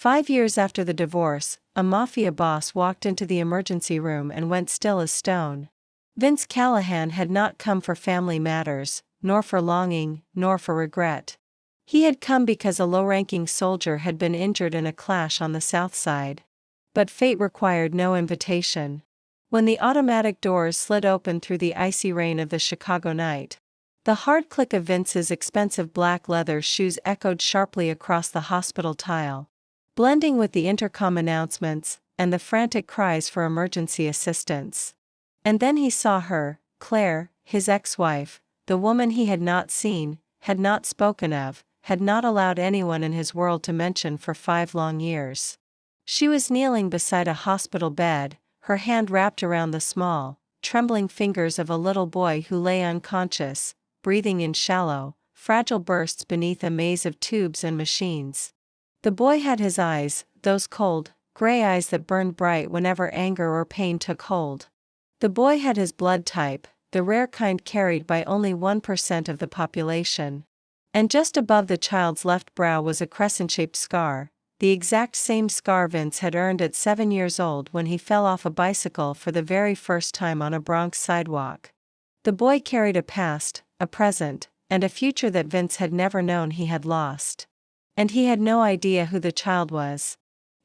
5 years after the divorce, a Mafia boss walked into the emergency room and went still as stone. Vince Callahan had not come for family matters, nor for longing, nor for regret. He had come because a low-ranking soldier had been injured in a clash on the south side. But fate required no invitation. When the automatic doors slid open through the icy rain of the Chicago night, the hard click of Vince's expensive black leather shoes echoed sharply across the hospital tile, blending with the intercom announcements and the frantic cries for emergency assistance. And then he saw her, Clare, his ex-wife, the woman he had not seen, had not spoken of, had not allowed anyone in his world to mention for 5 long years. She was kneeling beside a hospital bed, her hand wrapped around the small, trembling fingers of a little boy who lay unconscious, breathing in shallow, fragile bursts beneath a maze of tubes and machines. The boy had his eyes, those cold, gray eyes that burned bright whenever anger or pain took hold. The boy had his blood type, the rare kind carried by only 1% of the population. And just above the child's left brow was a crescent-shaped scar, the exact same scar Vince had earned at 7 years old when he fell off a bicycle for the very first time on a Bronx sidewalk. The boy carried a past, a present, and a future that Vince had never known he had lost. And he had no idea who the child was.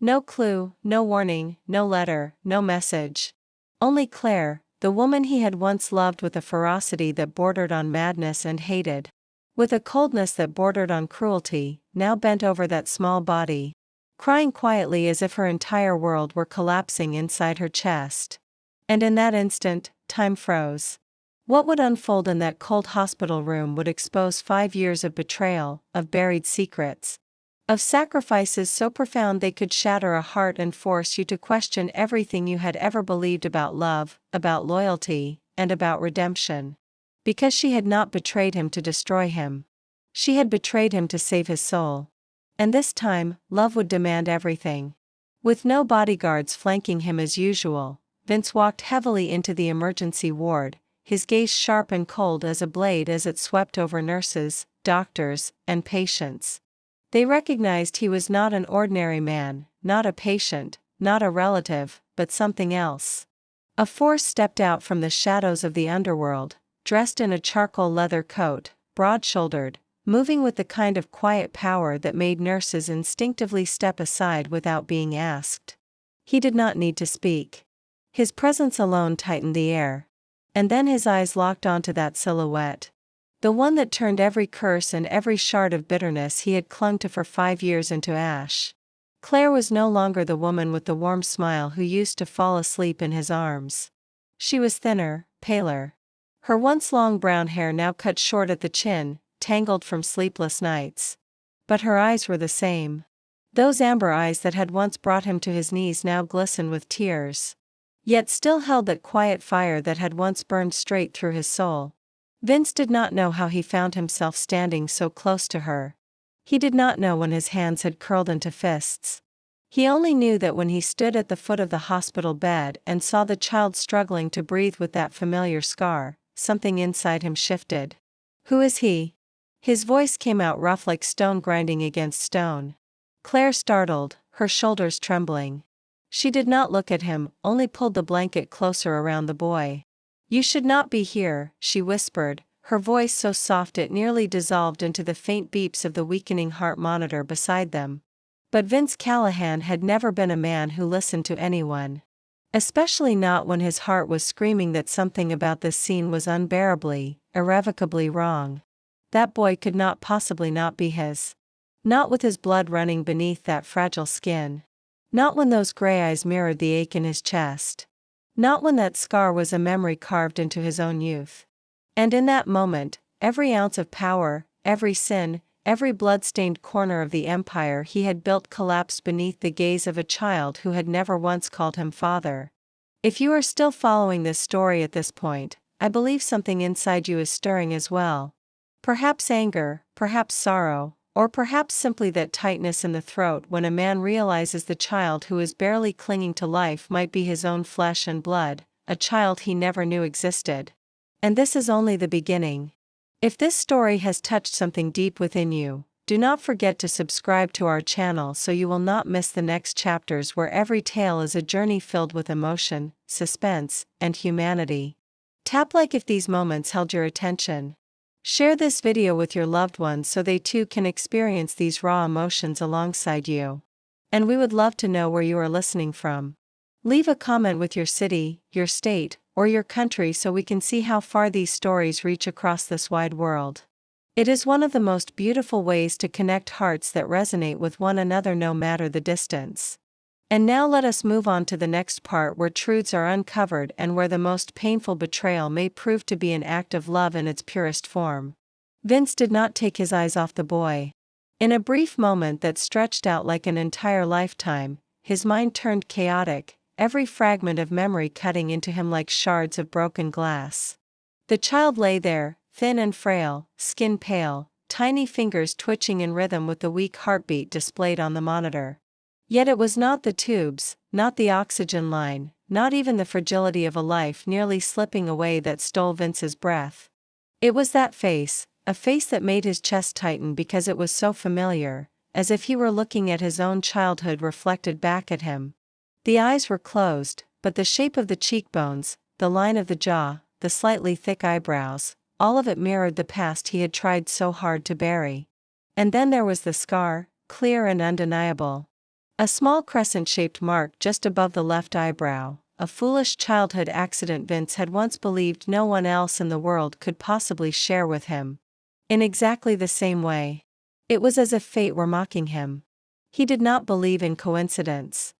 No clue, no warning, no letter, no message. Only Clare, the woman he had once loved with a ferocity that bordered on madness and hated. With a coldness that bordered on cruelty, now bent over that small body, crying quietly as if her entire world were collapsing inside her chest. And in that instant, time froze. What would unfold in that cold hospital room would expose 5 years of betrayal, of buried secrets, of sacrifices so profound they could shatter a heart and force you to question everything you had ever believed about love, about loyalty, and about redemption. Because she had not betrayed him to destroy him. She had betrayed him to save his soul. And this time, love would demand everything. With no bodyguards flanking him as usual, Vince walked heavily into the emergency ward, his gaze sharp and cold as a blade as it swept over nurses, doctors, and patients. They recognized he was not an ordinary man, not a patient, not a relative, but something else. A force stepped out from the shadows of the underworld, dressed in a charcoal leather coat, broad-shouldered, moving with the kind of quiet power that made nurses instinctively step aside without being asked. He did not need to speak. His presence alone tightened the air. And then his eyes locked onto that silhouette. The one that turned every curse and every shard of bitterness he had clung to for 5 years into ash. Clare was no longer the woman with the warm smile who used to fall asleep in his arms. She was thinner, paler. Her once long brown hair now cut short at the chin, tangled from sleepless nights. But her eyes were the same. Those amber eyes that had once brought him to his knees now glistened with tears. Yet still held that quiet fire that had once burned straight through his soul. Vince did not know how he found himself standing so close to her. He did not know when his hands had curled into fists. He only knew that when he stood at the foot of the hospital bed and saw the child struggling to breathe with that familiar scar, something inside him shifted. "Who is he?" His voice came out rough like stone grinding against stone. Clare startled, her shoulders trembling. She did not look at him, only pulled the blanket closer around the boy. "You should not be here," she whispered, her voice so soft it nearly dissolved into the faint beeps of the weakening heart monitor beside them. But Vince Callahan had never been a man who listened to anyone. Especially not when his heart was screaming that something about this scene was unbearably, irrevocably wrong. That boy could not possibly not be his. Not with his blood running beneath that fragile skin. Not when those gray eyes mirrored the ache in his chest. Not when that scar was a memory carved into his own youth. And in that moment, every ounce of power, every sin, every blood-stained corner of the empire he had built collapsed beneath the gaze of a child who had never once called him father. If you are still following this story at this point, I believe something inside you is stirring as well. Perhaps anger, perhaps sorrow, or perhaps simply that tightness in the throat when a man realizes the child who is barely clinging to life might be his own flesh and blood, a child he never knew existed. And this is only the beginning. If this story has touched something deep within you, Do not forget to subscribe to our channel so you will not miss the next chapters, where every tale is a journey filled with emotion, suspense, and humanity. Tap like if these moments held your attention. Share this video with your loved ones so they too can experience these raw emotions alongside you. And we would love to know where you are listening from. Leave a comment with your city, your state, or your country so we can see how far these stories reach across this wide world. It is one of the most beautiful ways to connect hearts that resonate with one another no matter the distance. And now let us move on to the next part, where truths are uncovered and where the most painful betrayal may prove to be an act of love in its purest form. Vince did not take his eyes off the boy. In a brief moment that stretched out like an entire lifetime, his mind turned chaotic, every fragment of memory cutting into him like shards of broken glass. The child lay there, thin and frail, skin pale, tiny fingers twitching in rhythm with the weak heartbeat displayed on the monitor. Yet it was not the tubes, not the oxygen line, not even the fragility of a life nearly slipping away that stole Vince's breath. It was that face, a face that made his chest tighten because it was so familiar, as if he were looking at his own childhood reflected back at him. The eyes were closed, but the shape of the cheekbones, the line of the jaw, the slightly thick eyebrows, all of it mirrored the past he had tried so hard to bury. And then there was the scar, clear and undeniable. A small crescent-shaped mark just above the left eyebrow, a foolish childhood accident Vince had once believed no one else in the world could possibly share with him. In exactly the same way. It was as if fate were mocking him. He did not believe in coincidence.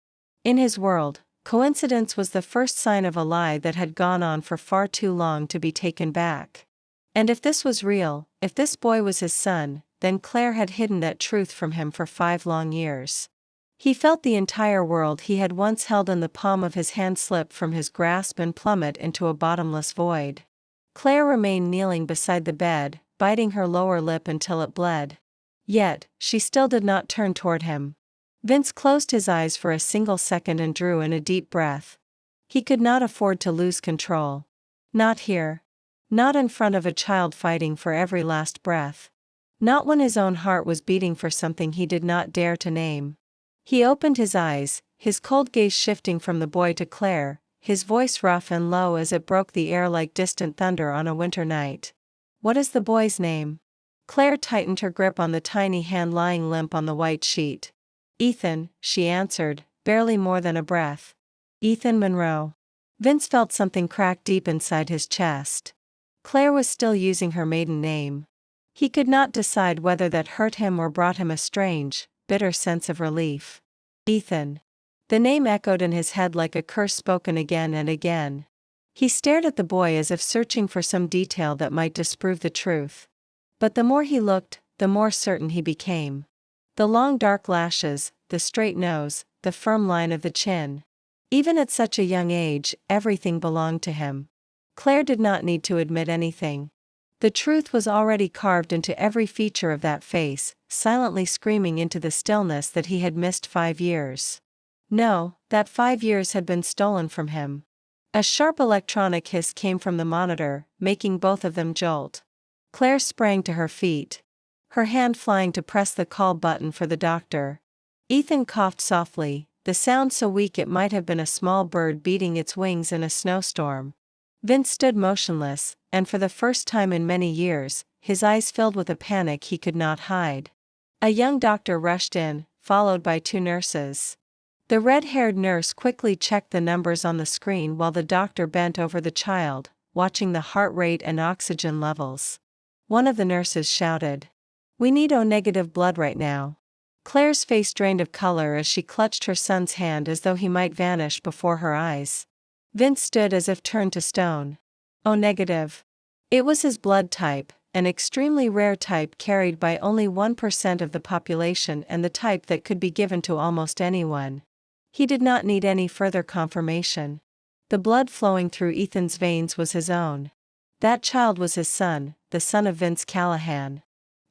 In his world, coincidence was the first sign of a lie that had gone on for far too long to be taken back. And if this was real, if this boy was his son, then Clare had hidden that truth from him for 5 long years. He felt the entire world he had once held in the palm of his hand slip from his grasp and plummet into a bottomless void. Clare remained kneeling beside the bed, biting her lower lip until it bled. Yet, she still did not turn toward him. Vince closed his eyes for a single second and drew in a deep breath. He could not afford to lose control. Not here. Not in front of a child fighting for every last breath. Not when his own heart was beating for something he did not dare to name. He opened his eyes, his cold gaze shifting from the boy to Clare, his voice rough and low as it broke the air like distant thunder on a winter night. "What is the boy's name?" Clare tightened her grip on the tiny hand lying limp on the white sheet. "Ethan," she answered, barely more than a breath. "Ethan Monroe." Vince felt something crack deep inside his chest. Clare was still using her maiden name. He could not decide whether that hurt him or brought him a strange, bitter sense of relief. Ethan. The name echoed in his head like a curse spoken again and again. He stared at the boy as if searching for some detail that might disprove the truth. But the more he looked, the more certain he became. The long dark lashes, the straight nose, the firm line of the chin. Even at such a young age, everything belonged to him. Clare did not need to admit anything. The truth was already carved into every feature of that face, silently screaming into the stillness that he had missed 5 years. No, that 5 years had been stolen from him. A sharp electronic hiss came from the monitor, making both of them jolt. Clare sprang to her feet. Her hand flying to press the call button for the doctor. Ethan coughed softly, the sound so weak it might have been a small bird beating its wings in a snowstorm. Vince stood motionless, and for the first time in many years, his eyes filled with a panic he could not hide. A young doctor rushed in, followed by 2 nurses. The red-haired nurse quickly checked the numbers on the screen while the doctor bent over the child, watching the heart rate and oxygen levels. One of the nurses shouted, "We need O-negative blood right now." Clare's face drained of color as she clutched her son's hand as though he might vanish before her eyes. Vince stood as if turned to stone. O-negative. It was his blood type, an extremely rare type carried by only 1% of the population and the type that could be given to almost anyone. He did not need any further confirmation. The blood flowing through Ethan's veins was his own. That child was his son, the son of Vince Callahan.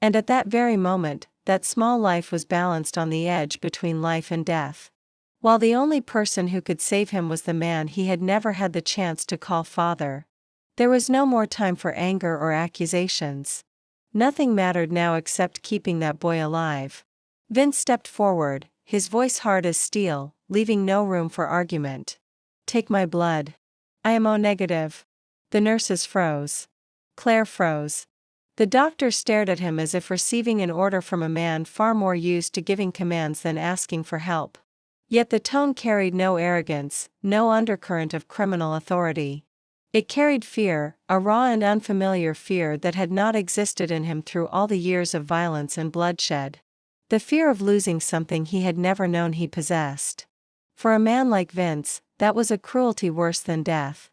And at that very moment, that small life was balanced on the edge between life and death. While the only person who could save him was the man he had never had the chance to call father. There was no more time for anger or accusations. Nothing mattered now except keeping that boy alive. Vince stepped forward, his voice hard as steel, leaving no room for argument. Take my blood. I am O negative. The nurses froze. Claire froze. The doctor stared at him as if receiving an order from a man far more used to giving commands than asking for help. Yet the tone carried no arrogance, no undercurrent of criminal authority. It carried fear, a raw and unfamiliar fear that had not existed in him through all the years of violence and bloodshed. The fear of losing something he had never known he possessed. For a man like Vince, that was a cruelty worse than death.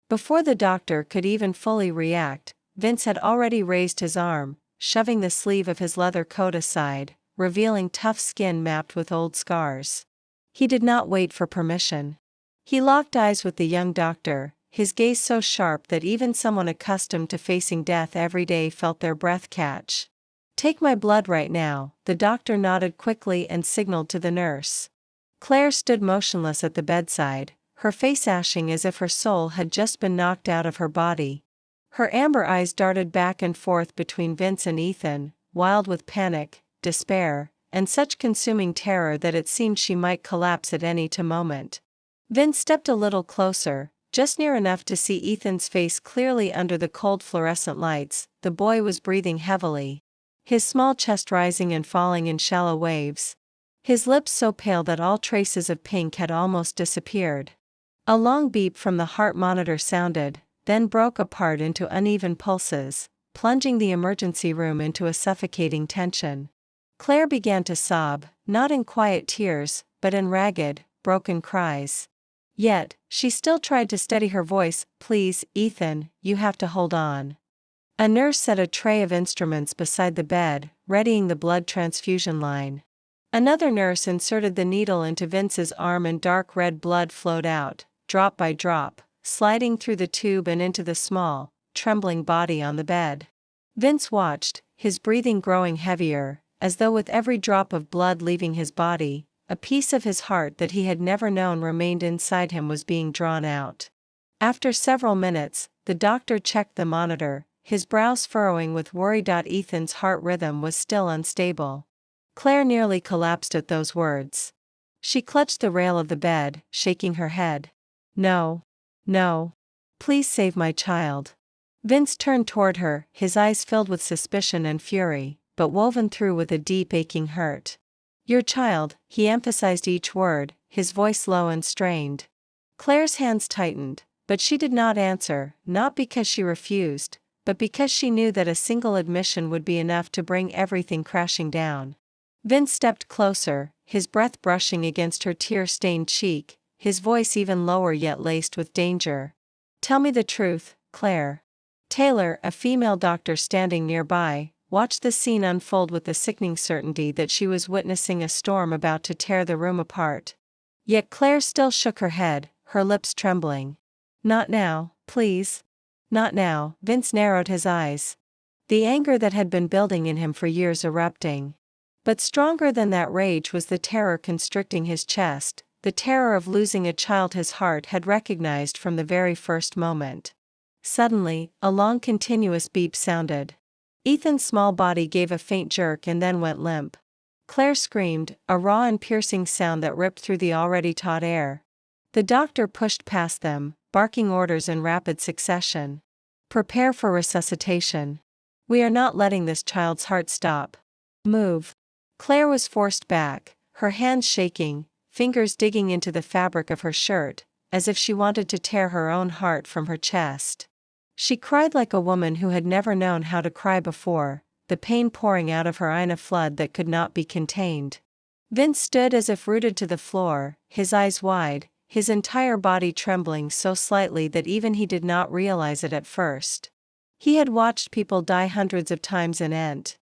Before the doctor could even fully react, Vince had already raised his arm, shoving the sleeve of his leather coat aside, revealing tough skin mapped with old scars. He did not wait for permission. He locked eyes with the young doctor, his gaze so sharp that even someone accustomed to facing death every day felt their breath catch. Take my blood right now, the doctor nodded quickly and signaled to the nurse. Claire stood motionless at the bedside, her face ashing as if her soul had just been knocked out of her body. Her amber eyes darted back and forth between Vince and Ethan, wild with panic, despair, and such consuming terror that it seemed she might collapse at any moment. Vince stepped a little closer, just near enough to see Ethan's face clearly under the cold fluorescent lights. The boy was breathing heavily, his small chest rising and falling in shallow waves, his lips so pale that all traces of pink had almost disappeared. A long beep from the heart monitor sounded, then broke apart into uneven pulses, plunging the emergency room into a suffocating tension. Claire began to sob, not in quiet tears, but in ragged, broken cries. Yet, she still tried to steady her voice. Please, Ethan, you have to hold on. A nurse set a tray of instruments beside the bed, readying the blood transfusion line. Another nurse inserted the needle into Vince's arm and dark red blood flowed out, drop by drop, sliding through the tube and into the small, trembling body on the bed. Vince watched, his breathing growing heavier, as though with every drop of blood leaving his body, a piece of his heart that he had never known remained inside him was being drawn out. After several minutes, the doctor checked the monitor, his brows furrowing with worry. Ethan's heart rhythm was still unstable. Claire nearly collapsed at those words. She clutched the rail of the bed, shaking her head. No. No. Please save my child. Vince turned toward her, his eyes filled with suspicion and fury, but woven through with a deep aching hurt. Your child, he emphasized each word, his voice low and strained. Claire's hands tightened, but she did not answer, not because she refused, but because she knew that a single admission would be enough to bring everything crashing down. Vince stepped closer, his breath brushing against her tear-stained cheek, his voice even lower yet laced with danger. Tell me the truth, Claire. Taylor, a female doctor standing nearby, watched the scene unfold with the sickening certainty that she was witnessing a storm about to tear the room apart. Yet Claire still shook her head, her lips trembling. Not now, please. Not now. Vince narrowed his eyes. The anger that had been building in him for years erupting. But stronger than that rage was the terror constricting his chest, the terror of losing a child his heart had recognized from the very first moment. Suddenly, a long continuous beep sounded. Ethan's small body gave a faint jerk and then went limp. Claire screamed, a raw and piercing sound that ripped through the already taut air. The doctor pushed past them, barking orders in rapid succession. Prepare for resuscitation. We are not letting this child's heart stop. Move. Claire was forced back, her hands shaking, fingers digging into the fabric of her shirt, as if she wanted to tear her own heart from her chest. She cried like a woman who had never known how to cry before, the pain pouring out of her in a flood that could not be contained. Vince stood as if rooted to the floor, his eyes wide, his entire body trembling so slightly that even he did not realize it at first. He had watched people die hundreds of times in end.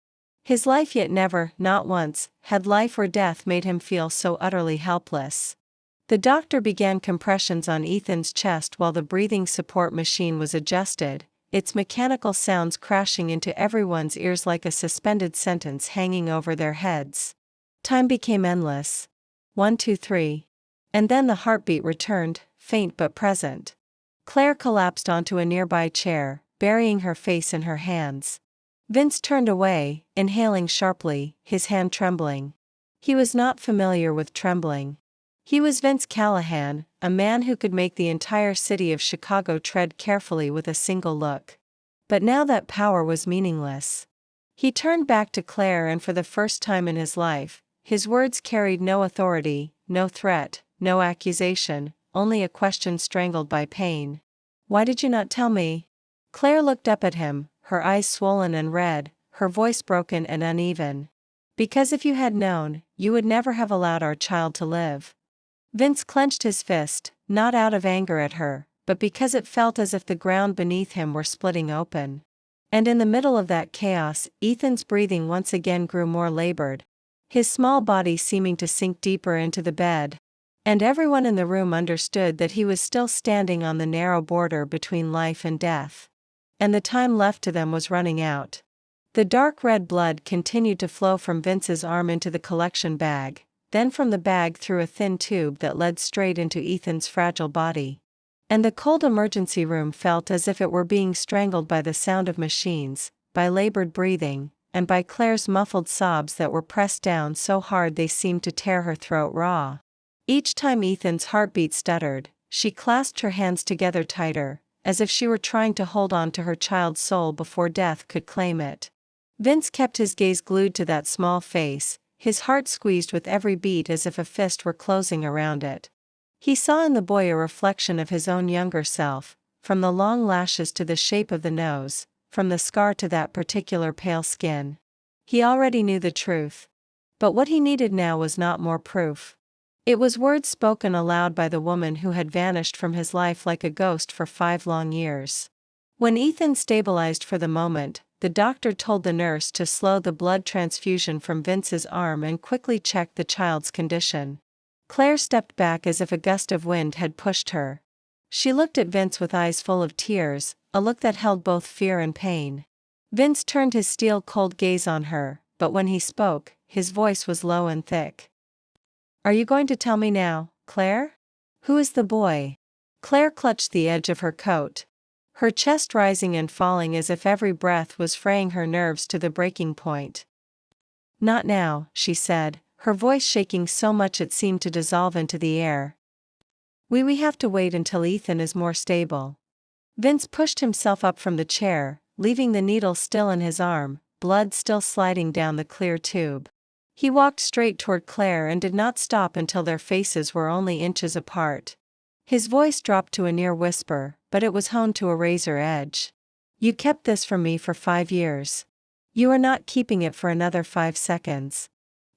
His life yet never, not once, had life or death made him feel so utterly helpless. The doctor began compressions on Ethan's chest while the breathing support machine was adjusted, its mechanical sounds crashing into everyone's ears like a suspended sentence hanging over their heads. Time became endless. 1, 2, 3. And then the heartbeat returned, faint but present. Claire collapsed onto a nearby chair, burying her face in her hands. Vince turned away, inhaling sharply, his hand trembling. He was not familiar with trembling. He was Vince Callahan, a man who could make the entire city of Chicago tread carefully with a single look. But now that power was meaningless. He turned back to Clare, and for the first time in his life, his words carried no authority, no threat, no accusation, only a question strangled by pain. "Why did you not tell me?" Clare looked up at him, her eyes swollen and red, her voice broken and uneven. "Because if you had known, you would never have allowed our child to live." Vince clenched his fist, not out of anger at her, but because it felt as if the ground beneath him were splitting open. And in the middle of that chaos, Ethan's breathing once again grew more labored, his small body seeming to sink deeper into the bed. And everyone in the room understood that he was still standing on the narrow border between life and death. And the time left to them was running out. The dark red blood continued to flow from Vince's arm into the collection bag, then from the bag through a thin tube that led straight into Ethan's fragile body. And the cold emergency room felt as if it were being strangled by the sound of machines, by labored breathing, and by Claire's muffled sobs that were pressed down so hard they seemed to tear her throat raw. Each time Ethan's heartbeat stuttered, she clasped her hands together tighter, as if she were trying to hold on to her child's soul before death could claim it. Vince kept his gaze glued to that small face, his heart squeezed with every beat as if a fist were closing around it. He saw in the boy a reflection of his own younger self, from the long lashes to the shape of the nose, from the scar to that particular pale skin. He already knew the truth. But what he needed now was not more proof. It was words spoken aloud by the woman who had vanished from his life like a ghost for 5 long years. When Ethan stabilized for the moment, the doctor told the nurse to slow the blood transfusion from Vince's arm and quickly check the child's condition. Claire stepped back as if a gust of wind had pushed her. She looked at Vince with eyes full of tears, a look that held both fear and pain. Vince turned his steel-cold gaze on her, but when he spoke, his voice was low and thick. "Are you going to tell me now, Claire? Who is the boy?" Claire clutched the edge of her coat, her chest rising and falling as if every breath was fraying her nerves to the breaking point. "Not now," she said, her voice shaking so much it seemed to dissolve into the air. We have to wait until Ethan is more stable." Vince pushed himself up from the chair, leaving the needle still in his arm, blood still sliding down the clear tube. He walked straight toward Claire and did not stop until their faces were only inches apart. His voice dropped to a near whisper, but it was honed to a razor edge. "You kept this from me for 5 years. You are not keeping it for another 5 seconds."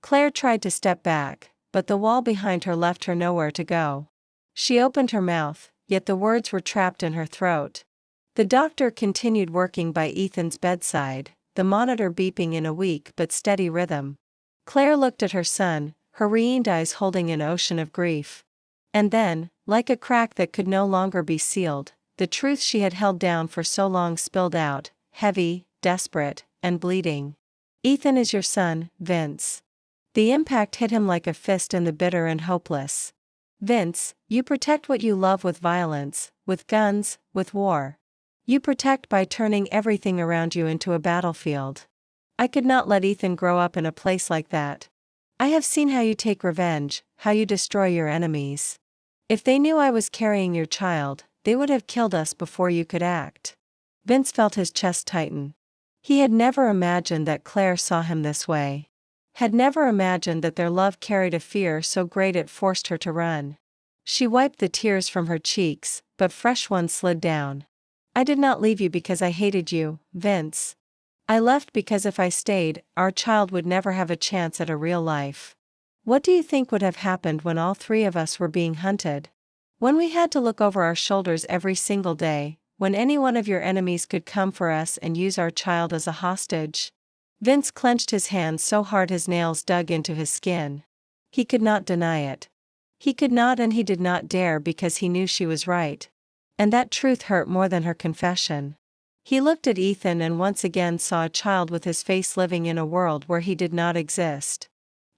Claire tried to step back, but the wall behind her left her nowhere to go. She opened her mouth, yet the words were trapped in her throat. The doctor continued working by Ethan's bedside, the monitor beeping in a weak but steady rhythm. Claire looked at her son, her reined eyes holding an ocean of grief. And then, like a crack that could no longer be sealed, the truth she had held down for so long spilled out, heavy, desperate, and bleeding. "Ethan is your son, Vince." The impact hit him like a fist in the bitter and hopeless. "Vince, you protect what you love with violence, with guns, with war. You protect by turning everything around you into a battlefield. I could not let Ethan grow up in a place like that. I have seen how you take revenge, how you destroy your enemies. If they knew I was carrying your child, they would have killed us before you could act." Vince felt his chest tighten. He had never imagined that Claire saw him this way. Had never imagined that their love carried a fear so great it forced her to run. She wiped the tears from her cheeks, but fresh ones slid down. "I did not leave you because I hated you, Vince. I left because if I stayed, our child would never have a chance at a real life. What do you think would have happened when all 3 of us were being hunted? When we had to look over our shoulders every single day, when any one of your enemies could come for us and use our child as a hostage?" Vince clenched his hands so hard his nails dug into his skin. He could not deny it. He could not, and he did not dare, because he knew she was right. And that truth hurt more than her confession. He looked at Ethan and once again saw a child with his face living in a world where he did not exist.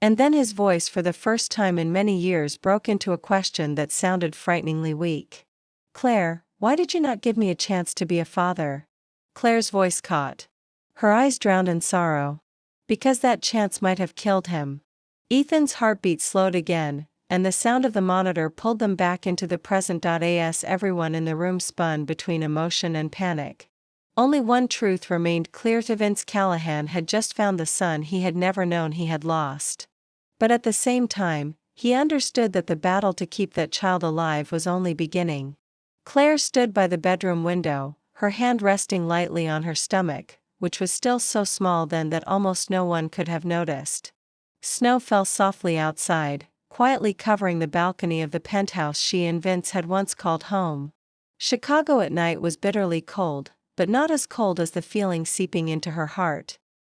And then his voice for the first time in many years broke into a question that sounded frighteningly weak. "Claire, why did you not give me a chance to be a father?" Claire's voice caught. Her eyes drowned in sorrow. Because that chance might have killed him. Ethan's heartbeat slowed again, and the sound of the monitor pulled them back into the present. As everyone in the room spun between emotion and panic. Only one truth remained clear to Vince. Callahan had just found the son he had never known he had lost. But at the same time, he understood that the battle to keep that child alive was only beginning. Claire stood by the bedroom window, her hand resting lightly on her stomach, which was still so small then that almost no one could have noticed. Snow fell softly outside, quietly covering the balcony of the penthouse she and Vince had once called home. Chicago at night was bitterly cold, but not as cold as the feeling seeping into her heart.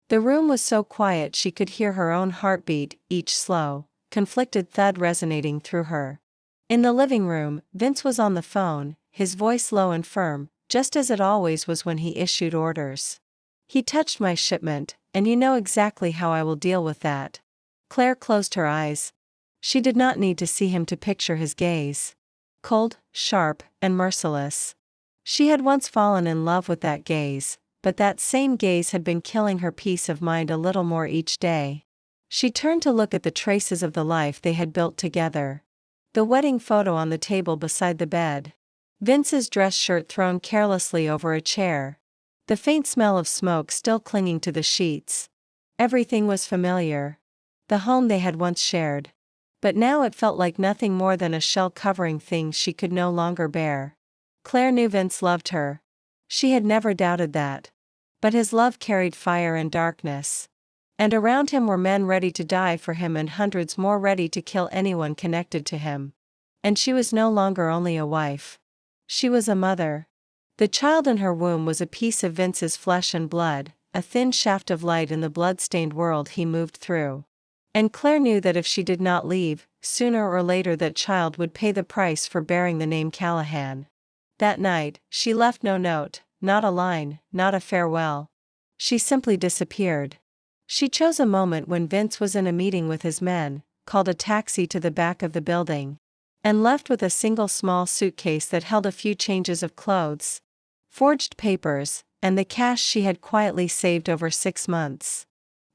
The room was so quiet she could hear her own heartbeat, each slow, conflicted thud resonating through her. In the living room, Vince was on the phone, his voice low and firm, just as it always was when he issued orders. "He touched my shipment, and you know exactly how I will deal with that." Claire closed her eyes. She did not need to see him to picture his gaze. Cold, sharp, and merciless. She had once fallen in love with that gaze, but that same gaze had been killing her peace of mind a little more each day. She turned to look at the traces of the life they had built together. The wedding photo on the table beside the bed. Vince's dress shirt thrown carelessly over a chair. The faint smell of smoke still clinging to the sheets. Everything was familiar. The home they had once shared. But now it felt like nothing more than a shell covering things she could no longer bear. Claire knew Vince loved her. She had never doubted that. But his love carried fire and darkness. And around him were men ready to die for him and hundreds more ready to kill anyone connected to him. And she was no longer only a wife. She was a mother. The child in her womb was a piece of Vince's flesh and blood, a thin shaft of light in the blood-stained world he moved through. And Claire knew that if she did not leave, sooner or later that child would pay the price for bearing the name Callahan. That night, she left no note, not a line, not a farewell. She simply disappeared. She chose a moment when Vince was in a meeting with his men, called a taxi to the back of the building, and left with a single small suitcase that held a few changes of clothes, forged papers, and the cash she had quietly saved over 6 months.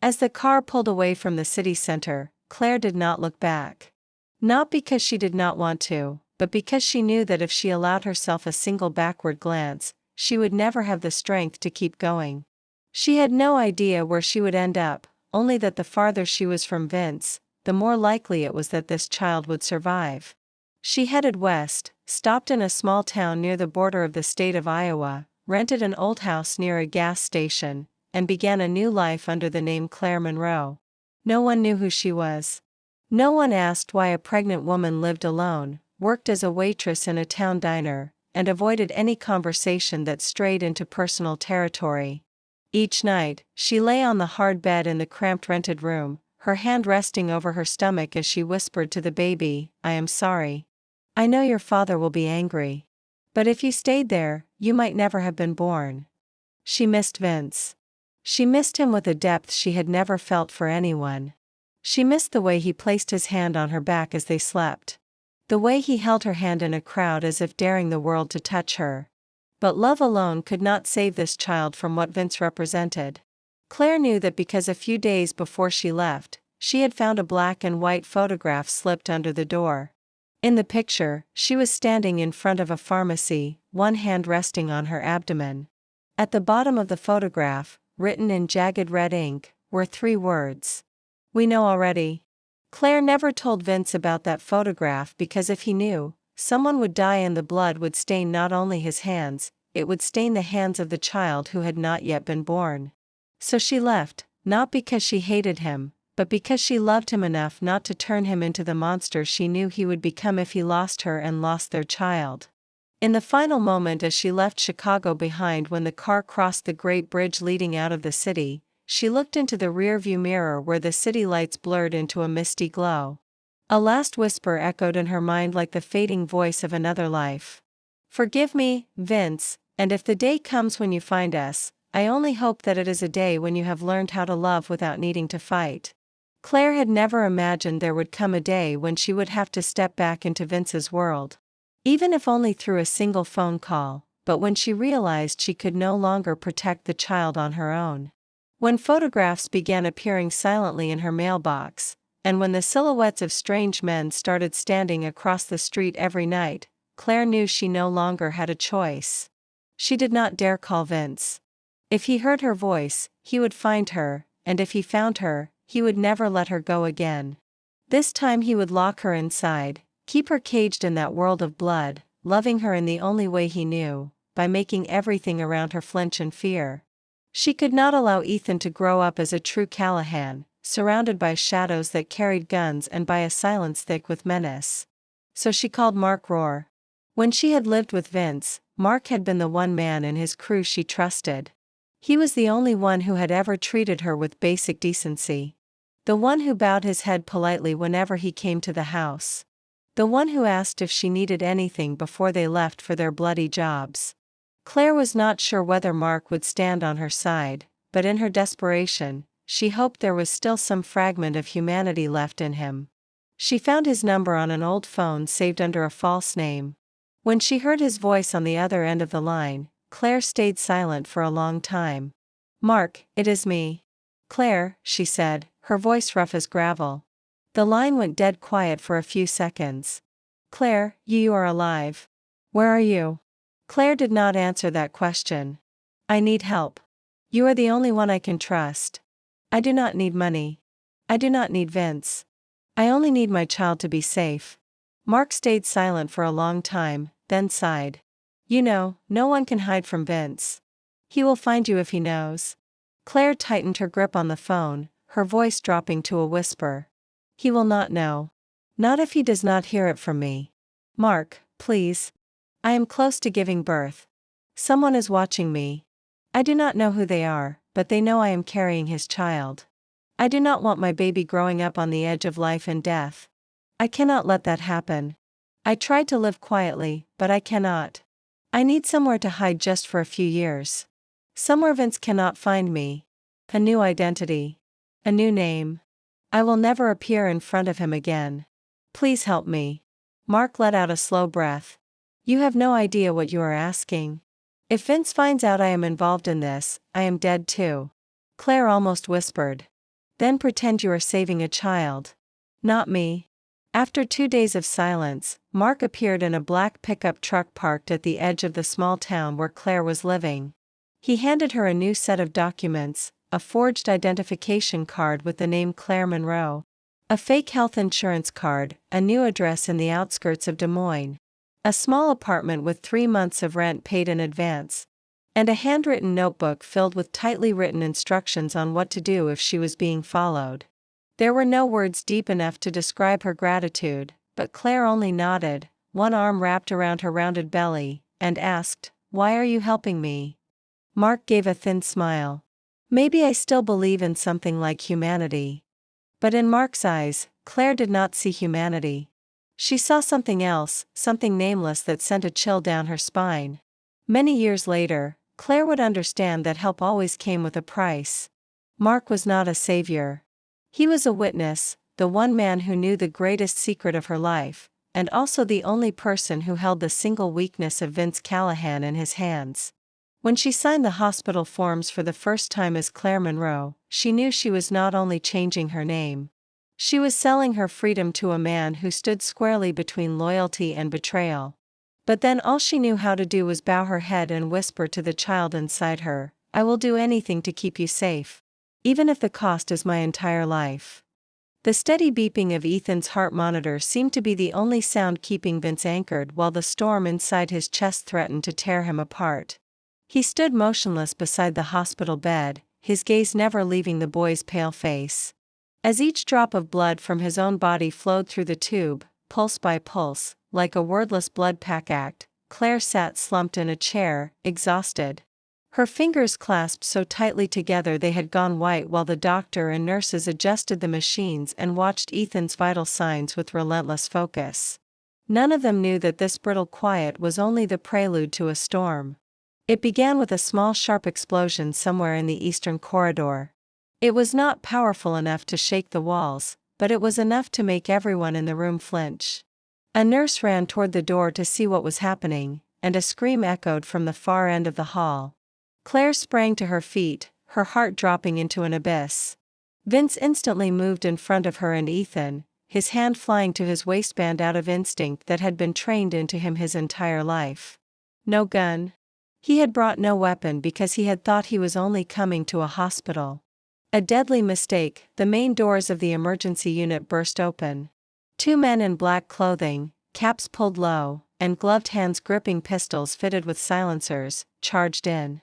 As the car pulled away from the city center, Claire did not look back. Not because she did not want to, but because she knew that if she allowed herself a single backward glance, she would never have the strength to keep going. She had no idea where she would end up, only that the farther she was from Vince, the more likely it was that this child would survive. She headed west, stopped in a small town near the border of the state of Iowa, rented an old house near a gas station, and began a new life under the name Claire Monroe. No one knew who she was. No one asked why a pregnant woman lived alone, worked as a waitress in a town diner, and avoided any conversation that strayed into personal territory. Each night, she lay on the hard bed in the cramped rented room, her hand resting over her stomach as she whispered to the baby, "I am sorry. I know your father will be angry. But if you stayed there, you might never have been born." She missed Vince. She missed him with a depth she had never felt for anyone. She missed the way he placed his hand on her back as they slept. The way he held her hand in a crowd as if daring the world to touch her. But love alone could not save this child from what Vince represented. Claire knew that because a few days before she left, she had found a black and white photograph slipped under the door. In the picture, she was standing in front of a pharmacy, one hand resting on her abdomen. At the bottom of the photograph, written in jagged red ink, were 3 words. "We know already." Claire never told Vince about that photograph because if he knew, someone would die and the blood would stain not only his hands, it would stain the hands of the child who had not yet been born. So she left, not because she hated him, but because she loved him enough not to turn him into the monster she knew he would become if he lost her and lost their child. In the final moment as she left Chicago behind when the car crossed the great bridge leading out of the city, she looked into the rearview mirror where the city lights blurred into a misty glow. A last whisper echoed in her mind like the fading voice of another life. "Forgive me, Vince, and if the day comes when you find us, I only hope that it is a day when you have learned how to love without needing to fight." Claire had never imagined there would come a day when she would have to step back into Vince's world. Even if only through a single phone call, but when she realized she could no longer protect the child on her own. When photographs began appearing silently in her mailbox, and when the silhouettes of strange men started standing across the street every night, Clare knew she no longer had a choice. She did not dare call Vince. If he heard her voice, he would find her, and if he found her, he would never let her go again. This time he would lock her inside, keep her caged in that world of blood, loving her in the only way he knew, by making everything around her flinch in fear. She could not allow Ethan to grow up as a true Callahan, surrounded by shadows that carried guns and by a silence thick with menace. So she called Mark Rohr. When she had lived with Vince, Mark had been the one man in his crew she trusted. He was the only one who had ever treated her with basic decency. The one who bowed his head politely whenever he came to the house. The one who asked if she needed anything before they left for their bloody jobs. Clare was not sure whether Mark would stand on her side, but in her desperation, she hoped there was still some fragment of humanity left in him. She found his number on an old phone saved under a false name. When she heard his voice on the other end of the line, Clare stayed silent for a long time. "Mark, it is me. Clare," she said, her voice rough as gravel. The line went dead quiet for a few seconds. "Clare, you are alive. Where are you?" Clare did not answer that question. "I need help. You are the only one I can trust. I do not need money. I do not need Vince. I only need my child to be safe." Mark stayed silent for a long time, then sighed. "You know, no one can hide from Vince. He will find you if he knows." Clare tightened her grip on the phone, her voice dropping to a whisper. "He will not know. Not if he does not hear it from me. Mark, please. I am close to giving birth. Someone is watching me. I do not know who they are, but they know I am carrying his child. I do not want my baby growing up on the edge of life and death. I cannot let that happen. I tried to live quietly, but I cannot. I need somewhere to hide just for a few years. Somewhere Vince cannot find me. A new identity. A new name. I will never appear in front of him again. Please help me." Mark let out a slow breath. "You have no idea what you are asking. If Vince finds out I am involved in this, I am dead too." Clare almost whispered. "Then pretend you are saving a child." "Not me." After 2 days of silence, Mark appeared in a black pickup truck parked at the edge of the small town where Clare was living. He handed her a new set of documents, a forged identification card with the name Clare Monroe, a fake health insurance card, a new address in the outskirts of Des Moines, a small apartment with 3 months of rent paid in advance, and a handwritten notebook filled with tightly written instructions on what to do if she was being followed. There were no words deep enough to describe her gratitude, but Clare only nodded, one arm wrapped around her rounded belly, and asked, "Why are you helping me?" Mark gave a thin smile. "Maybe I still believe in something like humanity." But in Mark's eyes, Clare did not see humanity. She saw something else, something nameless that sent a chill down her spine. Many years later, Clare would understand that help always came with a price. Mark was not a savior. He was a witness, the one man who knew the greatest secret of her life, and also the only person who held the single weakness of Vince Callahan in his hands. When she signed the hospital forms for the first time as Clare Monroe, she knew she was not only changing her name. She was selling her freedom to a man who stood squarely between loyalty and betrayal. But then all she knew how to do was bow her head and whisper to the child inside her, "I will do anything to keep you safe. Even if the cost is my entire life." The steady beeping of Ethan's heart monitor seemed to be the only sound keeping Vince anchored while the storm inside his chest threatened to tear him apart. He stood motionless beside the hospital bed, his gaze never leaving the boy's pale face. As each drop of blood from his own body flowed through the tube, pulse by pulse, like a wordless blood pack act, Clare sat slumped in a chair, exhausted. Her fingers clasped so tightly together they had gone white while the doctor and nurses adjusted the machines and watched Ethan's vital signs with relentless focus. None of them knew that this brittle quiet was only the prelude to a storm. It began with a small sharp explosion somewhere in the eastern corridor. It was not powerful enough to shake the walls, but it was enough to make everyone in the room flinch. A nurse ran toward the door to see what was happening, and a scream echoed from the far end of the hall. Claire sprang to her feet, her heart dropping into an abyss. Vince instantly moved in front of her and Ethan, his hand flying to his waistband out of instinct that had been trained into him his entire life. No gun. He had brought no weapon because he had thought he was only coming to a hospital. A deadly mistake. The main doors of the emergency unit burst open. Two men in black clothing, caps pulled low, and gloved hands gripping pistols fitted with silencers, charged in.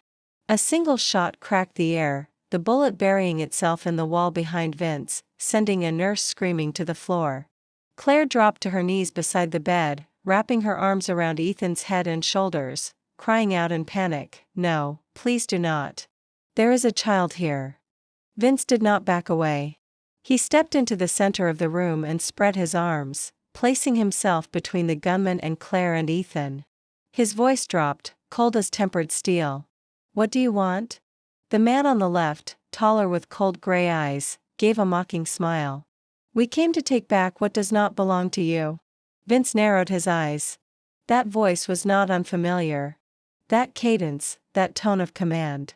A single shot cracked the air, the bullet burying itself in the wall behind Vince, sending a nurse screaming to the floor. Claire dropped to her knees beside the bed, wrapping her arms around Ethan's head and shoulders, crying out in panic, "No, please do not. There is a child here." Vince did not back away. He stepped into the center of the room and spread his arms, placing himself between the gunman and Claire and Ethan. His voice dropped, cold as tempered steel. "What do you want?" The man on the left, taller with cold gray eyes, gave a mocking smile. "We came to take back what does not belong to you." Vince narrowed his eyes. That voice was not unfamiliar. That cadence, that tone of command.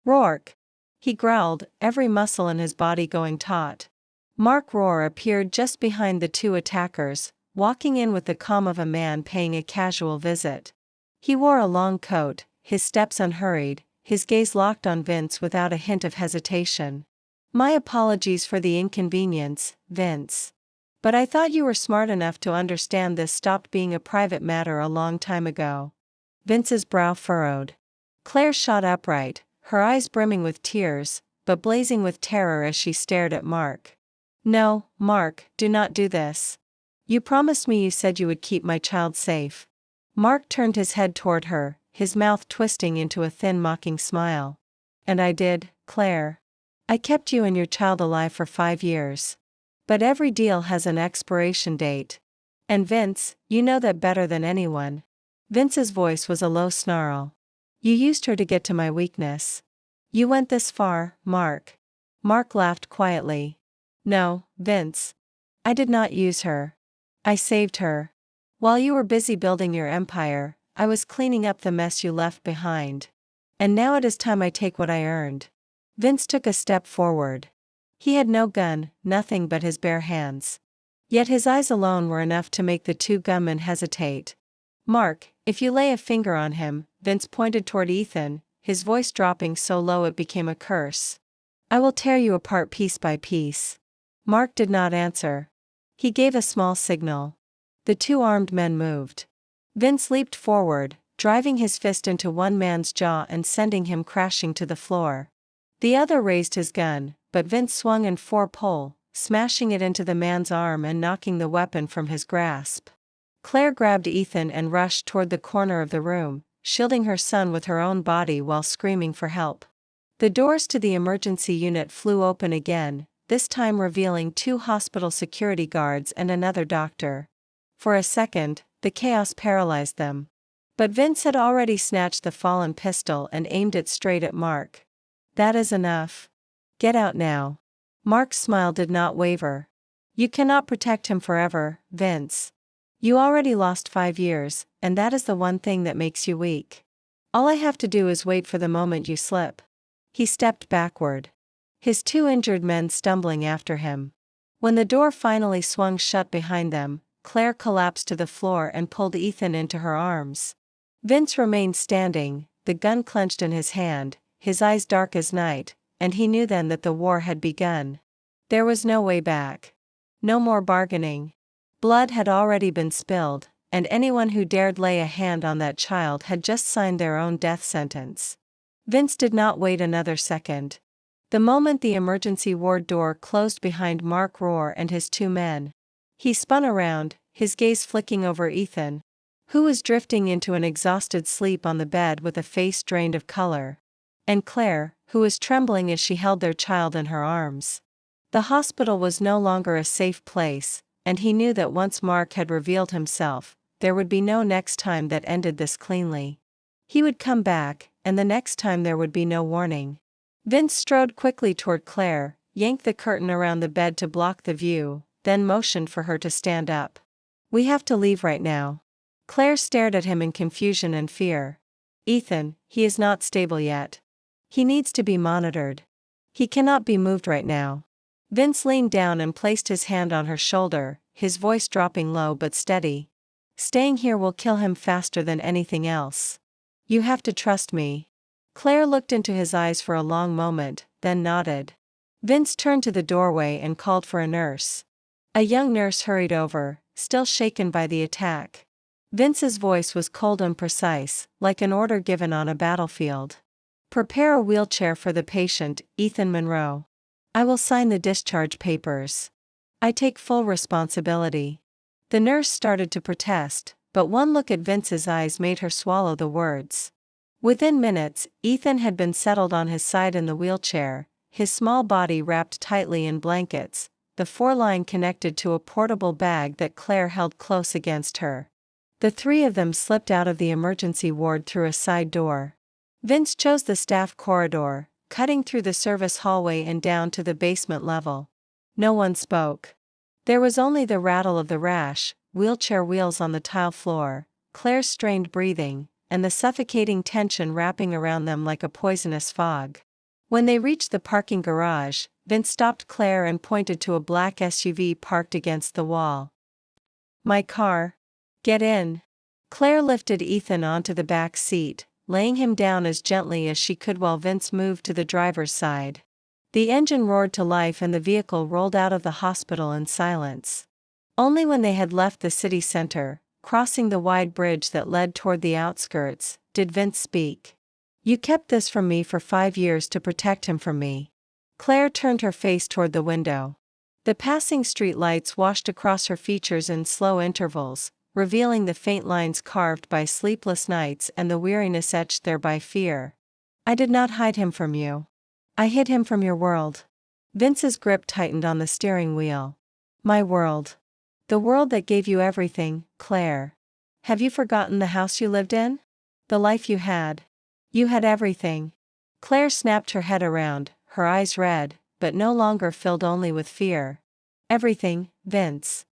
"Rourke!" he growled, every muscle in his body going taut. Mark Rohr appeared just behind the two attackers, walking in with the calm of a man paying a casual visit. He wore a long coat, his steps unhurried, his gaze locked on Vince without a hint of hesitation. "My apologies for the inconvenience, Vince. But I thought you were smart enough to understand this stopped being a private matter a long time ago." Vince's brow furrowed. Claire shot upright, her eyes brimming with tears, but blazing with terror as she stared at Mark. "No, Mark, do not do this. You promised me you said you would keep my child safe." Mark turned his head toward her, his mouth twisting into a thin mocking smile. "And I did, Claire. I kept you and your child alive for 5 years. But every deal has an expiration date. And Vince, you know that better than anyone." Vince's voice was a low snarl. "You used her to get to my weakness. You went this far, Mark." Mark laughed quietly. "No, Vince. I did not use her. I saved her. While you were busy building your empire, I was cleaning up the mess you left behind. And now it is time I take what I earned." Vince took a step forward. He had no gun, nothing but his bare hands. Yet his eyes alone were enough to make the two gunmen hesitate. "Mark, if you lay a finger on him," Vince pointed toward Ethan, his voice dropping so low it became a curse, "I will tear you apart piece by piece." Mark did not answer. He gave a small signal. The two armed men moved. Vince leaped forward, driving his fist into one man's jaw and sending him crashing to the floor. The other raised his gun, but Vince swung in 4-pole, smashing it into the man's arm and knocking the weapon from his grasp. Claire grabbed Ethan and rushed toward the corner of the room, shielding her son with her own body while screaming for help. The doors to the emergency unit flew open again, this time revealing 2 hospital security guards and another doctor. For a second, the chaos paralyzed them. But Vince had already snatched the fallen pistol and aimed it straight at Mark. "That is enough. Get out now." Mark's smile did not waver. "You cannot protect him forever, Vince. You already lost 5 years, and that is the one thing that makes you weak. All I have to do is wait for the moment you slip." He stepped backward. His 2 injured men stumbling after him. When the door finally swung shut behind them, Claire collapsed to the floor and pulled Ethan into her arms. Vince remained standing, the gun clenched in his hand, his eyes dark as night, and he knew then that the war had begun. There was no way back. No more bargaining. Blood had already been spilled, and anyone who dared lay a hand on that child had just signed their own death sentence. Vince did not wait another second. The moment the emergency ward door closed behind Mark Rohr and his 2 men, he spun around, his gaze flicking over Ethan, who was drifting into an exhausted sleep on the bed with a face drained of color, and Claire, who was trembling as she held their child in her arms. The hospital was no longer a safe place, and he knew that once Mark had revealed himself, there would be no next time that ended this cleanly. He would come back, and the next time there would be no warning. Vince strode quickly toward Claire, yanked the curtain around the bed to block the view, then motioned for her to stand up. "We have to leave right now." Claire stared at him in confusion and fear. Ethan, he is not stable yet. He needs to be monitored. He cannot be moved right now. Vince leaned down and placed his hand on her shoulder, his voice dropping low but steady. Staying here will kill him faster than anything else. You have to trust me. Claire looked into his eyes for a long moment, then nodded. Vince turned to the doorway and called for a nurse. A young nurse hurried over, still shaken by the attack. Vince's voice was cold and precise, like an order given on a battlefield. Prepare a wheelchair for the patient, Ethan Monroe. I will sign the discharge papers. I take full responsibility. The nurse started to protest, but one look at Vince's eyes made her swallow the words. Within minutes, Ethan had been settled on his side in the wheelchair, his small body wrapped tightly in blankets, the foreline connected to a portable bag that Claire held close against her. The three of them slipped out of the emergency ward through a side door. Vince chose the staff corridor, cutting through the service hallway and down to the basement level. No one spoke. There was only the rattle of the rash, wheelchair wheels on the tile floor, Claire's strained breathing, and the suffocating tension wrapping around them like a poisonous fog. When they reached the parking garage, Vince stopped Claire and pointed to a black SUV parked against the wall. My car. Get in. Claire lifted Ethan onto the back seat, laying him down as gently as she could while Vince moved to the driver's side. The engine roared to life and the vehicle rolled out of the hospital in silence. Only when they had left the city center, crossing the wide bridge that led toward the outskirts, did Vince speak. You kept this from me for 5 years to protect him from me. Claire turned her face toward the window. The passing street lights washed across her features in slow intervals, revealing the faint lines carved by sleepless nights and the weariness etched there by fear. I did not hide him from you. I hid him from your world. Vince's grip tightened on the steering wheel. My world. The world that gave you everything, Claire. Have you forgotten the house you lived in? The life you had. You had everything. Claire snapped her head around, her eyes red, but no longer filled only with fear. Everything, Vince.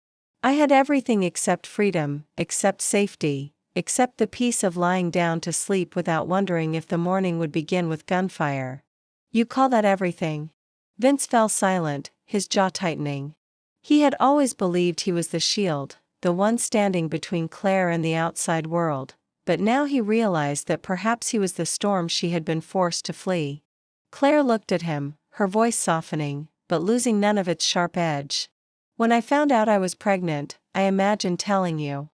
I had everything except freedom, except safety, except the peace of lying down to sleep without wondering if the morning would begin with gunfire. You call that everything? Vince fell silent, his jaw tightening. He had always believed he was the shield, the one standing between Claire and the outside world, but now he realized that perhaps he was the storm she had been forced to flee. Claire looked at him, her voice softening, but losing none of its sharp edge. When I found out I was pregnant, I imagined telling you.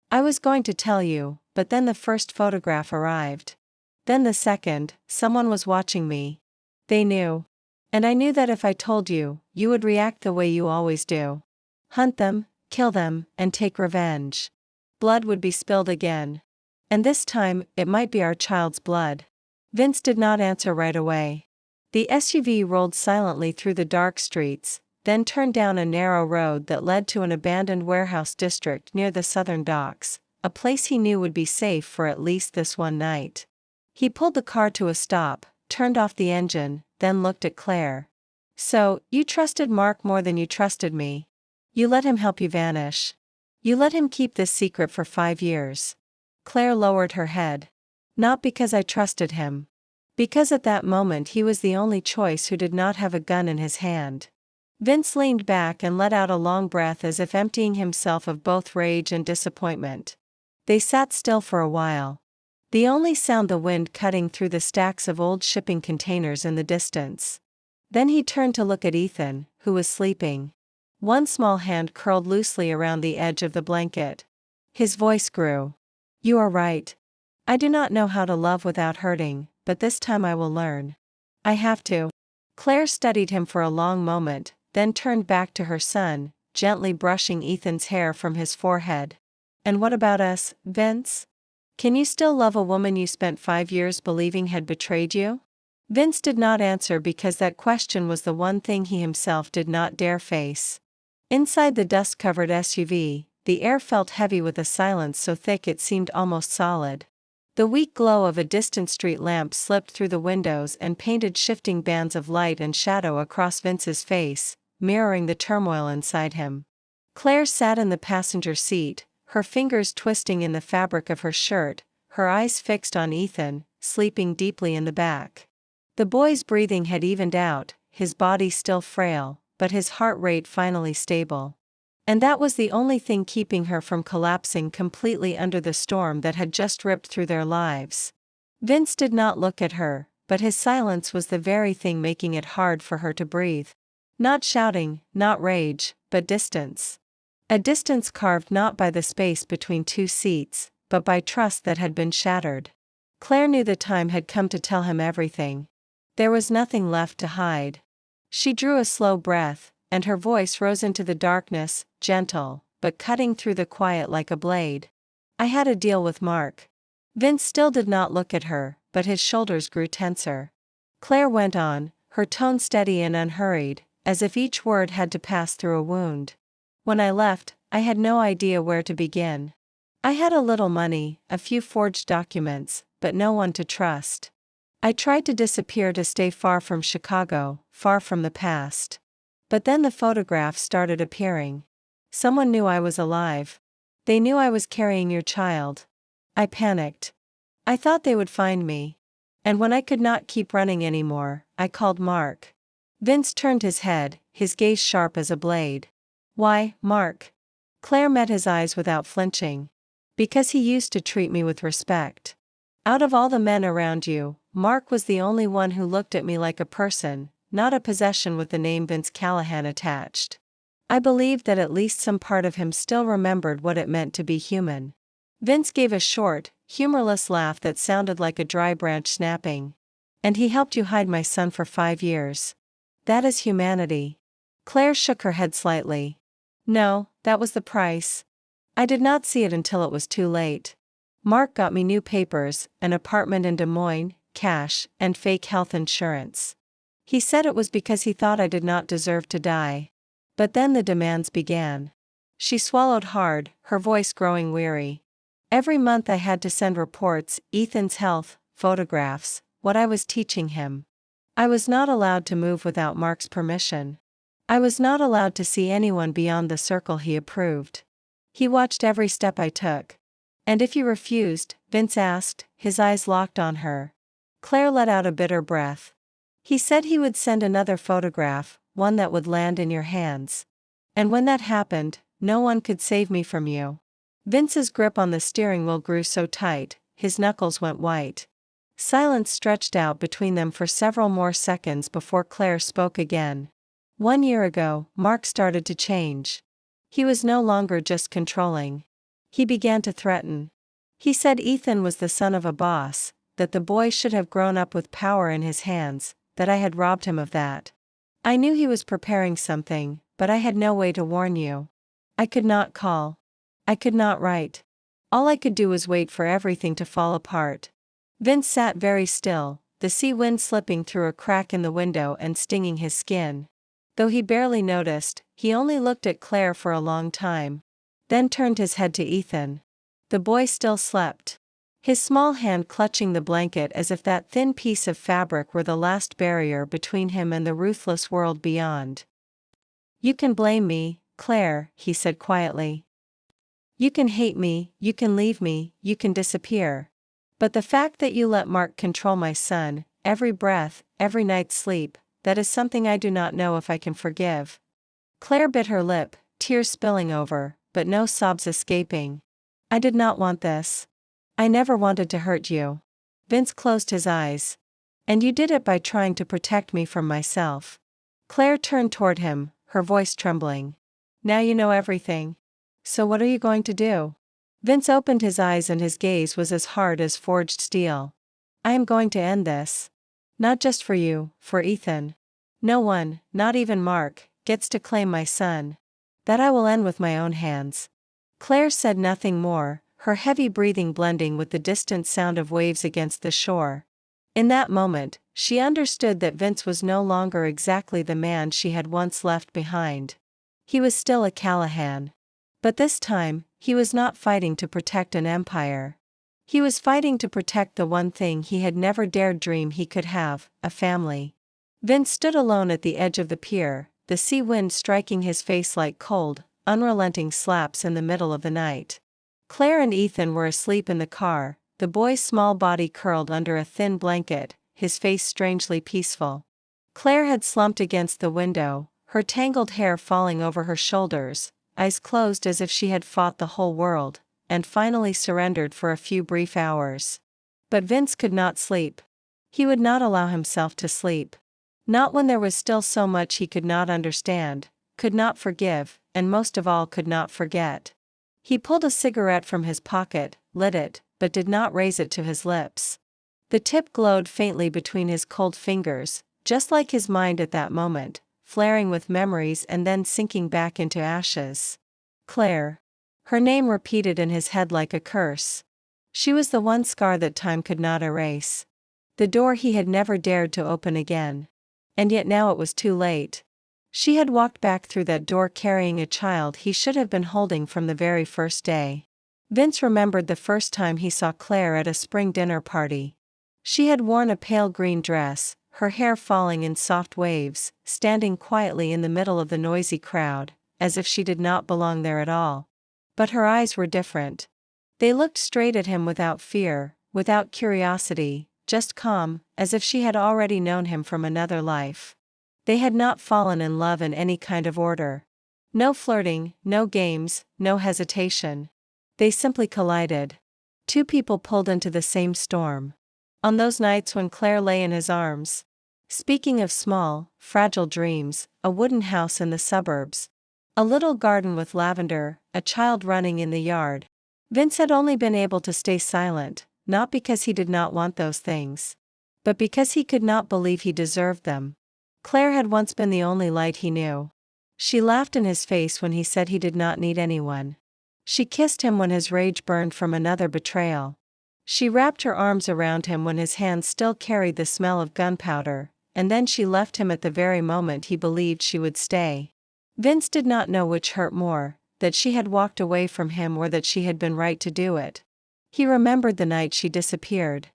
I was going to tell you, but then the first photograph arrived. Then the second, someone was watching me. They knew. And I knew that if I told you, you would react the way you always do. Hunt them, kill them, and take revenge. Blood would be spilled again. And this time, it might be our child's blood. Vince did not answer right away. The SUV rolled silently through the dark streets, then turned down a narrow road that led to an abandoned warehouse district near the southern docks, a place he knew would be safe for at least this one night. He pulled the car to a stop, turned off the engine, then looked at Claire. So, you trusted Mark more than you trusted me. You let him help you vanish. You let him keep this secret for 5 years. Claire lowered her head. Not because I trusted him. Because at that moment he was the only choice who did not have a gun in his hand. Vince leaned back and let out a long breath as if emptying himself of both rage and disappointment. They sat still for a while. The only sound the wind cutting through the stacks of old shipping containers in the distance. Then he turned to look at Ethan, who was sleeping. One small hand curled loosely around the edge of the blanket. His voice grew. You are right. I do not know how to love without hurting, but this time I will learn. I have to. Claire studied him for a long moment, then turned back to her son, gently brushing Ethan's hair from his forehead. And what about us, Vince? Can you still love a woman you spent 5 years believing had betrayed you? Vince did not answer because that question was the one thing he himself did not dare face. Inside the dust-covered SUV, the air felt heavy with a silence so thick it seemed almost solid. The weak glow of a distant street lamp slipped through the windows and painted shifting bands of light and shadow across Vince's face, mirroring the turmoil inside him. Claire sat in the passenger seat, her fingers twisting in the fabric of her shirt, her eyes fixed on Ethan, sleeping deeply in the back. The boy's breathing had evened out, his body still frail, but his heart rate finally stable. And that was the only thing keeping her from collapsing completely under the storm that had just ripped through their lives. Vince did not look at her, but his silence was the very thing making it hard for her to breathe. Not shouting, not rage, but distance. A distance carved not by the space between two seats, but by trust that had been shattered. Claire knew the time had come to tell him everything. There was nothing left to hide. She drew a slow breath, and her voice rose into the darkness, gentle, but cutting through the quiet like a blade. I had a deal with Mark. Vince still did not look at her, but his shoulders grew tenser. Claire went on, her tone steady and unhurried, as if each word had to pass through a wound. When I left, I had no idea where to begin. I had a little money, a few forged documents, but no one to trust. I tried to disappear to stay far from Chicago, far from the past. But then the photographs started appearing. Someone knew I was alive. They knew I was carrying your child. I panicked. I thought they would find me. And when I could not keep running anymore, I called Mark. Vince turned his head, his gaze sharp as a blade. Why, Mark? Claire met his eyes without flinching. Because he used to treat me with respect. Out of all the men around you, Mark was the only one who looked at me like a person, not a possession with the name Vince Callahan attached. I believed that at least some part of him still remembered what it meant to be human. Vince gave a short, humorless laugh that sounded like a dry branch snapping. And he helped you hide my son for 5 years. That is humanity. Claire shook her head slightly. No, that was the price. I did not see it until it was too late. Mark got me new papers, an apartment in Des Moines, cash, and fake health insurance. He said it was because he thought I did not deserve to die. But then the demands began. She swallowed hard, her voice growing weary. Every month I had to send reports, Ethan's health, photographs, what I was teaching him. I was not allowed to move without Mark's permission. I was not allowed to see anyone beyond the circle he approved. He watched every step I took. And if you refused, Vince asked, his eyes locked on her. Claire let out a bitter breath. He said he would send another photograph, one that would land in your hands. And when that happened, no one could save me from you. Vince's grip on the steering wheel grew so tight, his knuckles went white. Silence stretched out between them for several more seconds before Claire spoke again. 1 year ago, Mark started to change. He was no longer just controlling. He began to threaten. He said Ethan was the son of a boss, that the boy should have grown up with power in his hands, that I had robbed him of that. I knew he was preparing something, but I had no way to warn you. I could not call. I could not write. All I could do was wait for everything to fall apart. Vince sat very still, the sea wind slipping through a crack in the window and stinging his skin. Though he barely noticed, he only looked at Claire for a long time. Then turned his head to Ethan. The boy still slept. His small hand clutching the blanket as if that thin piece of fabric were the last barrier between him and the ruthless world beyond. You can blame me, Claire, he said quietly. You can hate me, you can leave me, you can disappear. But the fact that you let Mark control my son, every breath, every night's sleep, that is something I do not know if I can forgive. Claire bit her lip, tears spilling over, but no sobs escaping. I did not want this. I never wanted to hurt you. Vince closed his eyes. And you did it by trying to protect me from myself. Claire turned toward him, her voice trembling. Now you know everything. So what are you going to do? Vince opened his eyes and his gaze was as hard as forged steel. I am going to end this. Not just for you, for Ethan. No one, not even Mark, gets to claim my son. That I will end with my own hands. Claire said nothing more, her heavy breathing blending with the distant sound of waves against the shore. In that moment, she understood that Vince was no longer exactly the man she had once left behind. He was still a Callahan. But this time, he was not fighting to protect an empire. He was fighting to protect the one thing he had never dared dream he could have, a family. Vince stood alone at the edge of the pier, the sea wind striking his face like cold, unrelenting slaps in the middle of the night. Claire and Ethan were asleep in the car, the boy's small body curled under a thin blanket, his face strangely peaceful. Claire had slumped against the window, her tangled hair falling over her shoulders, eyes closed as if she had fought the whole world, and finally surrendered for a few brief hours. But Vince could not sleep. He would not allow himself to sleep. Not when there was still so much he could not understand, could not forgive, and most of all could not forget. He pulled a cigarette from his pocket, lit it, but did not raise it to his lips. The tip glowed faintly between his cold fingers, just like his mind at that moment, flaring with memories and then sinking back into ashes. Clare. Her name repeated in his head like a curse. She was the one scar that time could not erase. The door he had never dared to open again. And yet now it was too late. She had walked back through that door carrying a child he should have been holding from the very first day. Vince remembered the first time he saw Clare at a spring dinner party. She had worn a pale green dress, her hair falling in soft waves, standing quietly in the middle of the noisy crowd, as if she did not belong there at all. But her eyes were different. They looked straight at him without fear, without curiosity, just calm, as if she had already known him from another life. They had not fallen in love in any kind of order. No flirting, no games, no hesitation. They simply collided. Two people pulled into the same storm. On those nights when Claire lay in his arms. Speaking of small, fragile dreams, a wooden house in the suburbs. A little garden with lavender, a child running in the yard. Vince had only been able to stay silent, not because he did not want those things, but because he could not believe he deserved them. Claire had once been the only light he knew. She laughed in his face when he said he did not need anyone. She kissed him when his rage burned from another betrayal. She wrapped her arms around him when his hands still carried the smell of gunpowder, and then she left him at the very moment he believed she would stay. Vince did not know which hurt more, that she had walked away from him or that she had been right to do it. He remembered the night she disappeared.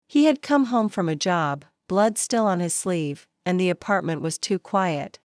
He had come home from a job, blood still on his sleeve, and the apartment was too quiet.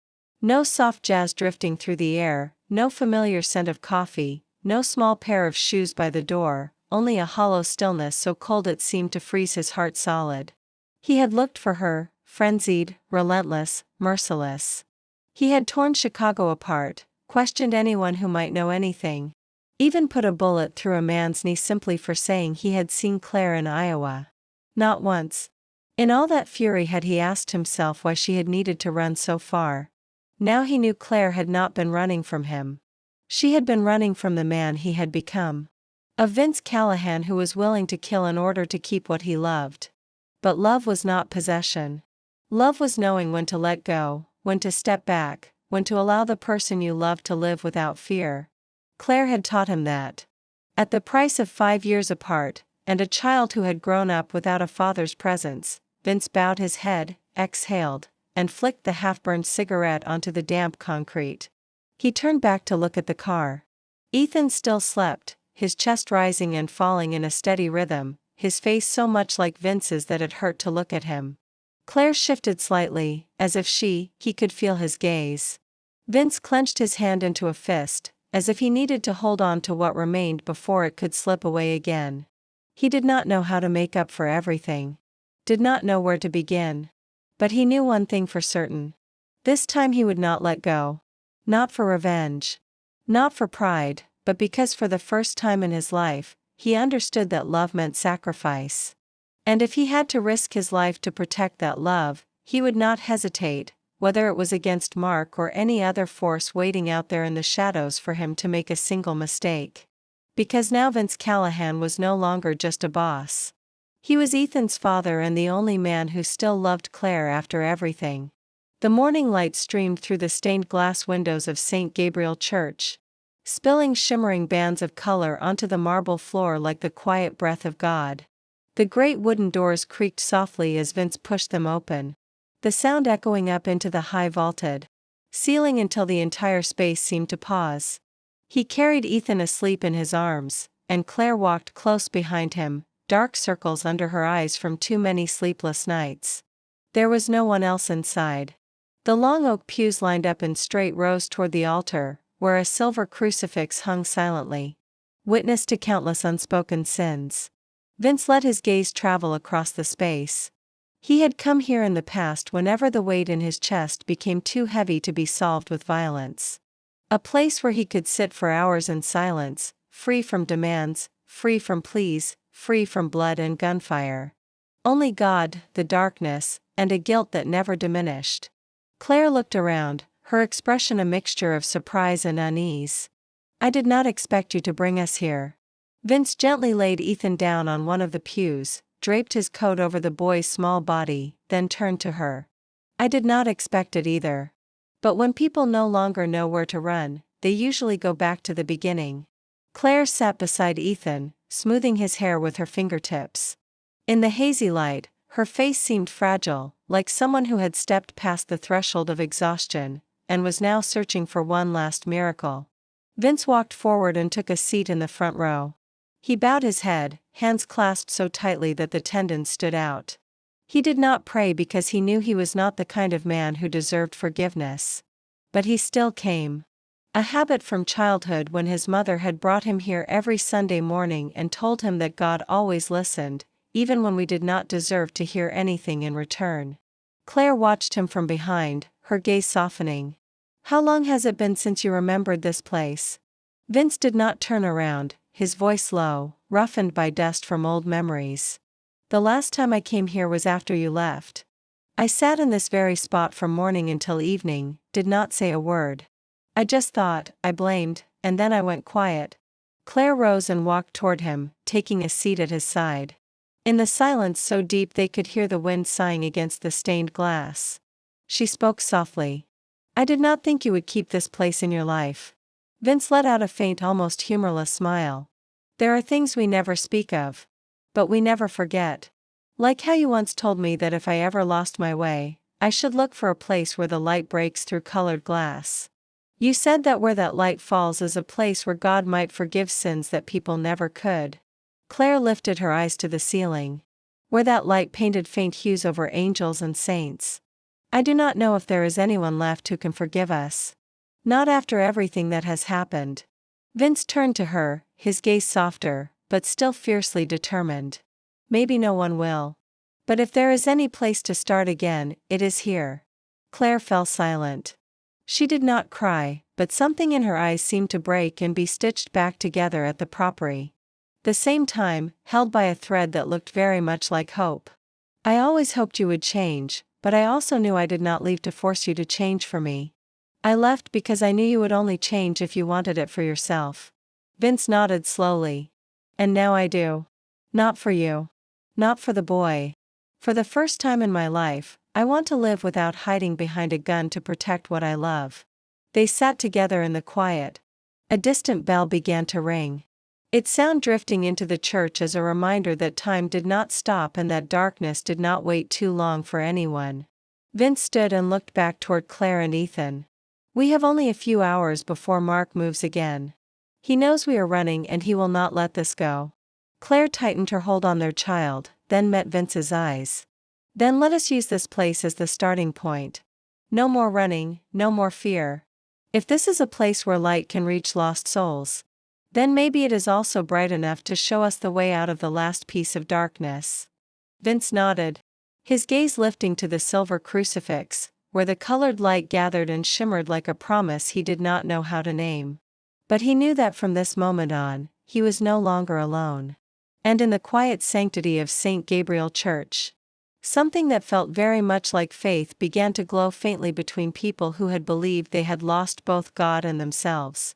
No soft jazz drifting through the air, no familiar scent of coffee, no small pair of shoes by the door, only a hollow stillness so cold it seemed to freeze his heart solid. He had looked for her, frenzied, relentless, merciless. He had torn Chicago apart, questioned anyone who might know anything. Even put a bullet through a man's knee simply for saying he had seen Clare in Iowa. Not once. In all that fury had he asked himself why she had needed to run so far. Now he knew Clare had not been running from him. She had been running from the man he had become. A Vince Callahan who was willing to kill in order to keep what he loved. But love was not possession. Love was knowing when to let go, when to step back, when to allow the person you loved to live without fear. Clare had taught him that. At the price of 5 years apart, and a child who had grown up without a father's presence, Vince bowed his head, exhaled, and flicked the half-burned cigarette onto the damp concrete. He turned back to look at the car. Ethan still slept, his chest rising and falling in a steady rhythm, his face so much like Vince's that it hurt to look at him. Claire shifted slightly, as if he could feel his gaze. Vince clenched his hand into a fist, as if he needed to hold on to what remained before it could slip away again. He did not know how to make up for everything. Did not know where to begin. But he knew one thing for certain. This time he would not let go. Not for revenge. Not for pride, but because for the first time in his life, he understood that love meant sacrifice. And if he had to risk his life to protect that love, he would not hesitate, whether it was against Mark or any other force waiting out there in the shadows for him to make a single mistake. Because now Vince Callahan was no longer just a boss. He was Ethan's father and the only man who still loved Clare after everything. The morning light streamed through the stained glass windows of St. Gabriel Church, spilling shimmering bands of color onto the marble floor like the quiet breath of God. The great wooden doors creaked softly as Vince pushed them open, the sound echoing up into the high vaulted ceiling until the entire space seemed to pause. He carried Ethan asleep in his arms, and Clare walked close behind him, dark circles under her eyes from too many sleepless nights. There was no one else inside. The long oak pews lined up in straight rows toward the altar, where a silver crucifix hung silently. witness to countless unspoken sins. Vince let his gaze travel across the space. He had come here in the past whenever the weight in his chest became too heavy to be solved with violence. A place where he could sit for hours in silence, free from demands, free from pleas, free from blood and gunfire. Only God, the darkness, and a guilt that never diminished. Claire looked around, her expression a mixture of surprise and unease. "I did not expect you to bring us here." Vince gently laid Ethan down on one of the pews, draped his coat over the boy's small body, then turned to her. "I did not expect it either. But when people no longer know where to run, they usually go back to the beginning." Claire sat beside Ethan, smoothing his hair with her fingertips. In the hazy light, her face seemed fragile, like someone who had stepped past the threshold of exhaustion, and was now searching for one last miracle. Vince walked forward and took a seat in the front row. He bowed his head, hands clasped so tightly that the tendons stood out. He did not pray because he knew he was not the kind of man who deserved forgiveness. But he still came. A habit from childhood when his mother had brought him here every Sunday morning and told him that God always listened, even when we did not deserve to hear anything in return. Claire watched him from behind, her gaze softening. "How long has it been since you remembered this place?" Vince did not turn around, his voice low, roughened by dust from old memories. "The last time I came here was after you left. I sat in this very spot from morning until evening, did not say a word. I just thought, I blamed, and then I went quiet." Claire rose and walked toward him, taking a seat at his side. In the silence so deep they could hear the wind sighing against the stained glass. She spoke softly. "I did not think you would keep this place in your life." Vince let out a faint, almost humorless smile. "There are things we never speak of. But we never forget. Like how you once told me that if I ever lost my way, I should look for a place where the light breaks through colored glass. You said that where that light falls is a place where God might forgive sins that people never could." Claire lifted her eyes to the ceiling. "Where that light painted faint hues over angels and saints. I do not know if there is anyone left who can forgive us. Not after everything that has happened." Vince turned to her, his gaze softer, but still fiercely determined. "Maybe no one will. But if there is any place to start again, it is here." Claire fell silent. She did not cry, but something in her eyes seemed to break and be stitched back together at the property. The same time, held by a thread that looked very much like hope. "I always hoped you would change, but I also knew I did not leave to force you to change for me. I left because I knew you would only change if you wanted it for yourself." Vince nodded slowly. "And now I do. Not for you. Not for the boy. For the first time in my life, I want to live without hiding behind a gun to protect what I love." They sat together in the quiet. A distant bell began to ring. Its sound drifting into the church as a reminder that time did not stop and that darkness did not wait too long for anyone. Vince stood and looked back toward Claire and Ethan. "We have only a few hours before Mark moves again. He knows we are running and he will not let this go." Claire tightened her hold on their child, then met Vince's eyes. "Then let us use this place as the starting point. No more running, no more fear. If this is a place where light can reach lost souls, then maybe it is also bright enough to show us the way out of the last piece of darkness." Vince nodded, his gaze lifting to the silver crucifix, where the colored light gathered and shimmered like a promise he did not know how to name. But he knew that from this moment on, he was no longer alone. And in the quiet sanctity of St. Gabriel Church, something that felt very much like faith began to glow faintly between people who had believed they had lost both God and themselves.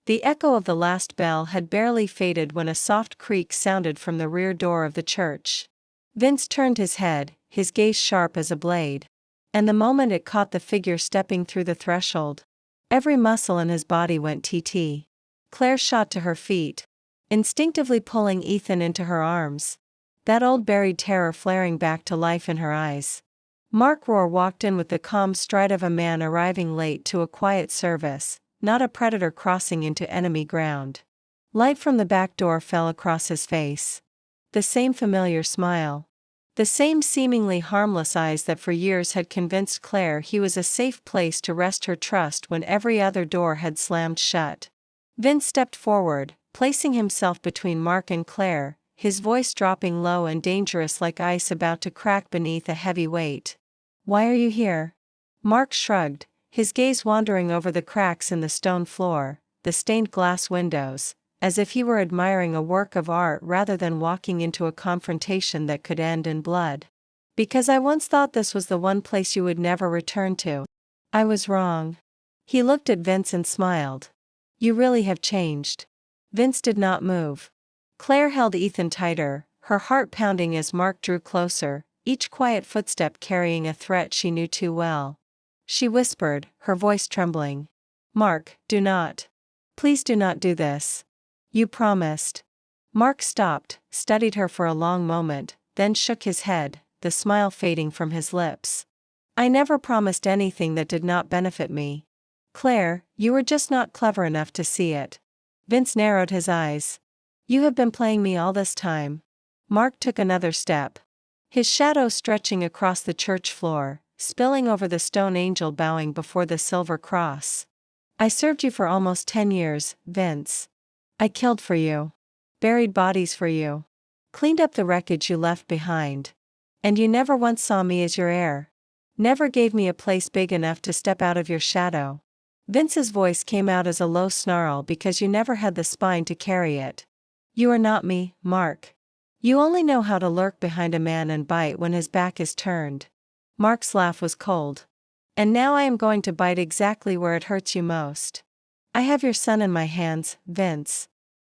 The echo of the last bell had barely faded when a soft creak sounded from the rear door of the church. Vince turned his head, his gaze sharp as a blade. And the moment it caught the figure stepping through the threshold, every muscle in his body went tt. Claire shot to her feet, instinctively pulling Ethan into her arms, that old buried terror flaring back to life in her eyes. Mark Rohr walked in with the calm stride of a man arriving late to a quiet service, not a predator crossing into enemy ground. Light from the back door fell across his face. The same familiar smile. The same seemingly harmless eyes that for years had convinced Claire he was a safe place to rest her trust when every other door had slammed shut. Vince stepped forward, placing himself between Mark and Clare, his voice dropping low and dangerous like ice about to crack beneath a heavy weight. "Why are you here?" Mark shrugged, his gaze wandering over the cracks in the stone floor, the stained glass windows, as if he were admiring a work of art rather than walking into a confrontation that could end in blood. "Because I once thought this was the one place you would never return to. I was wrong." He looked at Vince and smiled. "You really have changed." Vince did not move. Clare held Ethan tighter, her heart pounding as Mark drew closer, each quiet footstep carrying a threat she knew too well. She whispered, her voice trembling. "Mark, do not. Please do not do this. You promised." Mark stopped, studied her for a long moment, then shook his head, the smile fading from his lips. "I never promised anything that did not benefit me. Clare, you were just not clever enough to see it." Vince narrowed his eyes. "You have been playing me all this time." Mark took another step. His shadow stretching across the church floor, spilling over the stone angel bowing before the silver cross. "I served you for almost 10 years, Vince. I killed for you. Buried bodies for you. Cleaned up the wreckage you left behind. And you never once saw me as your heir. Never gave me a place big enough to step out of your shadow." Vince's voice came out as a low snarl because you never had the spine to carry it. "You are not me, Mark. You only know how to lurk behind a man and bite when his back is turned." Mark's laugh was cold. "And now I am going to bite exactly where it hurts you most. I have your son in my hands, Vince.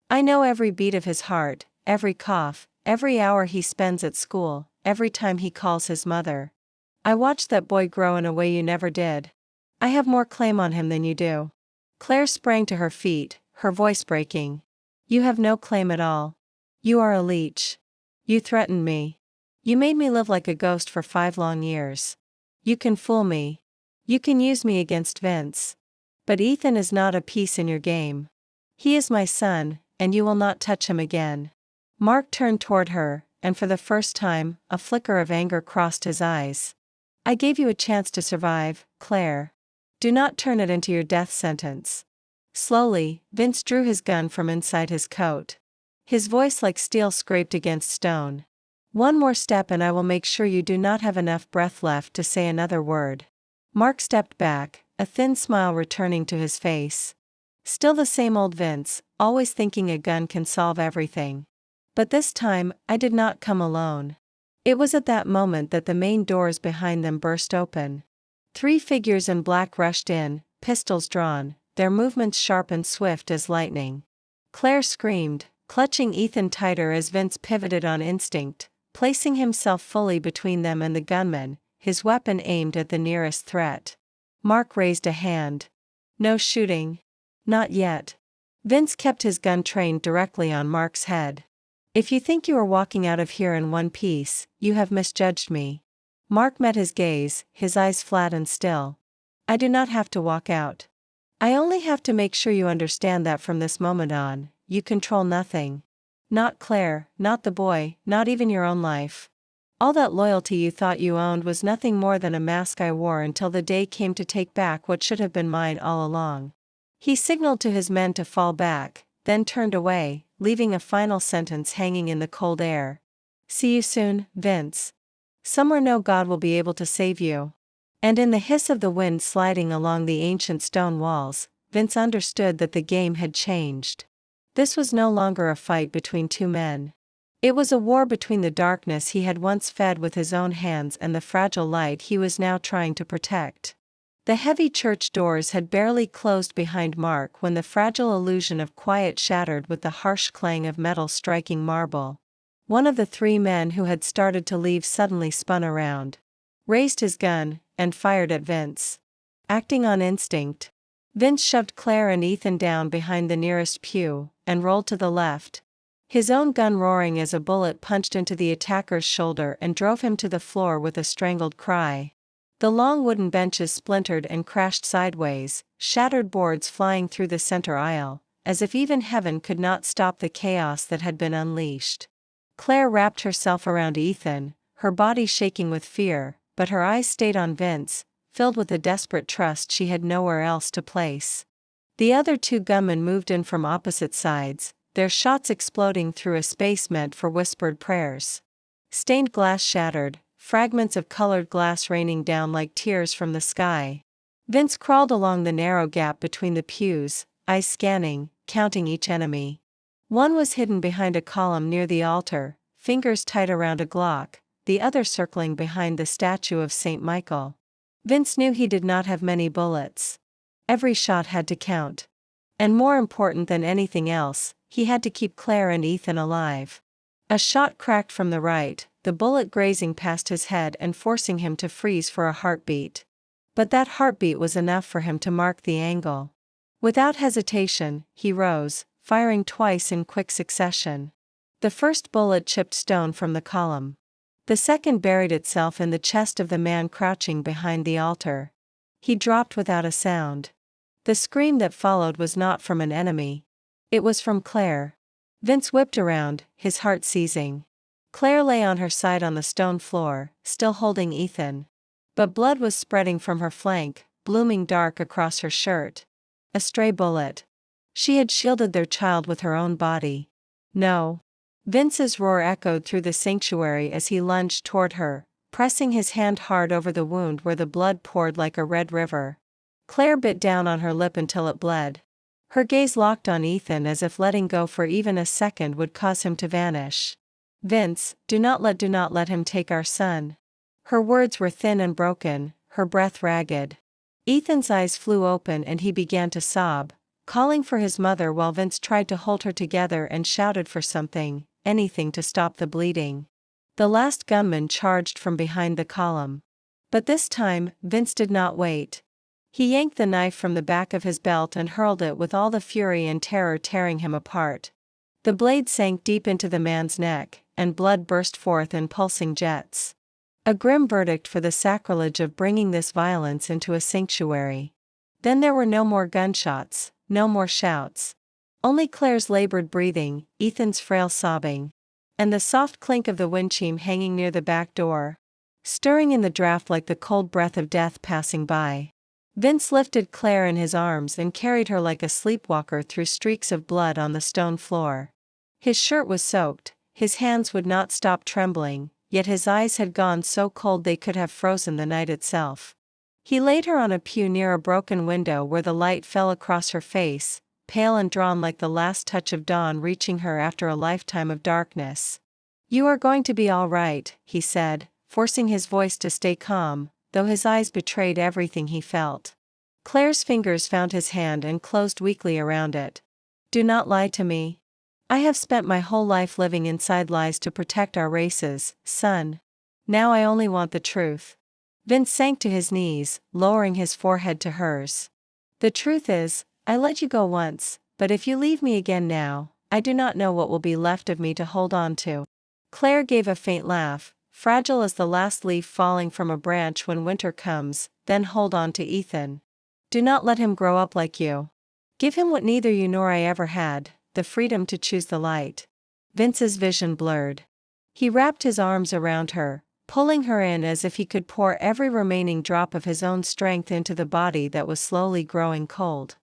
I know every beat of his heart, every cough, every hour he spends at school, every time he calls his mother. I watched that boy grow in a way you never did. I have more claim on him than you do." Clare sprang to her feet, her voice breaking. "You have no claim at all. You are a leech. You threatened me. You made me live like a ghost for 5 long years. You can fool me. You can use me against Vince. But Ethan is not a piece in your game. He is my son, and you will not touch him again." Mark turned toward her, and for the first time, a flicker of anger crossed his eyes. "I gave you a chance to survive, Clare. Do not turn it into your death sentence." Slowly, Vince drew his gun from inside his coat. His voice like steel scraped against stone. "One more step and I will make sure you do not have enough breath left to say another word." Mark stepped back, a thin smile returning to his face. Still the same old Vince, always thinking a gun can solve everything. But this time, I did not come alone. It was at that moment that the main doors behind them burst open. 3 figures in black rushed in, pistols drawn, their movements sharp and swift as lightning. Clare screamed, clutching Ethan tighter as Vince pivoted on instinct, placing himself fully between them and the gunman, his weapon aimed at the nearest threat. Mark raised a hand. "No shooting. Not yet." Vince kept his gun trained directly on Mark's head. "If you think you are walking out of here in one piece, you have misjudged me." Mark met his gaze, his eyes flat and still. "I do not have to walk out. I only have to make sure you understand that from this moment on, you control nothing. Not Clare, not the boy, not even your own life. All that loyalty you thought you owned was nothing more than a mask I wore until the day came to take back what should have been mine all along." He signaled to his men to fall back, then turned away, leaving a final sentence hanging in the cold air. "See you soon, Vince. Somewhere no God will be able to save you." And in the hiss of the wind sliding along the ancient stone walls, Vince understood that the game had changed. This was no longer a fight between 2 men. It was a war between the darkness he had once fed with his own hands and the fragile light he was now trying to protect. The heavy church doors had barely closed behind Mark when the fragile illusion of quiet shattered with the harsh clang of metal striking marble. One of the 3 men who had started to leave suddenly spun around, raised his gun, and fired at Vince. Acting on instinct, Vince shoved Clare and Ethan down behind the nearest pew, and rolled to the left. His own gun roaring as a bullet punched into the attacker's shoulder and drove him to the floor with a strangled cry. The long wooden benches splintered and crashed sideways, shattered boards flying through the center aisle, as if even heaven could not stop the chaos that had been unleashed. Clare wrapped herself around Ethan, her body shaking with fear, but her eyes stayed on Vince, filled with a desperate trust she had nowhere else to place. The other 2 gunmen moved in from opposite sides, their shots exploding through a space meant for whispered prayers. Stained glass shattered, fragments of colored glass raining down like tears from the sky. Vince crawled along the narrow gap between the pews, eyes scanning, counting each enemy. One was hidden behind a column near the altar, fingers tight around a Glock, the other circling behind the statue of Saint Michael. Vince knew he did not have many bullets. Every shot had to count. And more important than anything else, he had to keep Clare and Ethan alive. A shot cracked from the right, the bullet grazing past his head and forcing him to freeze for a heartbeat. But that heartbeat was enough for him to mark the angle. Without hesitation, he rose, firing twice in quick succession. The first bullet chipped stone from the column. The second buried itself in the chest of the man crouching behind the altar. He dropped without a sound. The scream that followed was not from an enemy. It was from Clare. Vince whipped around, his heart seizing. Clare lay on her side on the stone floor, still holding Ethan. But blood was spreading from her flank, blooming dark across her shirt. A stray bullet. She had shielded their child with her own body. No. Vince's roar echoed through the sanctuary as he lunged toward her, pressing his hand hard over the wound where the blood poured like a red river. Clare bit down on her lip until it bled. Her gaze locked on Ethan as if letting go for even a second would cause him to vanish. Vince, do not let him take our son. Her words were thin and broken, her breath ragged. Ethan's eyes flew open and he began to sob, calling for his mother while Vince tried to hold her together and shouted for something, anything to stop the bleeding. The last gunman charged from behind the column. But this time, Vince did not wait. He yanked the knife from the back of his belt and hurled it with all the fury and terror tearing him apart. The blade sank deep into the man's neck, and blood burst forth in pulsing jets. A grim verdict for the sacrilege of bringing this violence into a sanctuary. Then there were no more gunshots, no more shouts. Only Clare's labored breathing, Ethan's frail sobbing, and the soft clink of the windchime hanging near the back door, stirring in the draft like the cold breath of death passing by. Vince lifted Clare in his arms and carried her like a sleepwalker through streaks of blood on the stone floor. His shirt was soaked, his hands would not stop trembling, yet his eyes had gone so cold they could have frozen the night itself. He laid her on a pew near a broken window where the light fell across her face, pale and drawn like the last touch of dawn reaching her after a lifetime of darkness. "You are going to be all right," he said, forcing his voice to stay calm, though his eyes betrayed everything he felt. Clare's fingers found his hand and closed weakly around it. "Do not lie to me. I have spent my whole life living inside lies to protect our races, son. Now I only want the truth." Vince sank to his knees, lowering his forehead to hers. "The truth is, I let you go once, but if you leave me again now, I do not know what will be left of me to hold on to." Clare gave a faint laugh, fragile as the last leaf falling from a branch when winter comes. "Then hold on to Ethan. Do not let him grow up like you. Give him what neither you nor I ever had, the freedom to choose the light." Vince's vision blurred. He wrapped his arms around her, pulling her in as if he could pour every remaining drop of his own strength into the body that was slowly growing cold.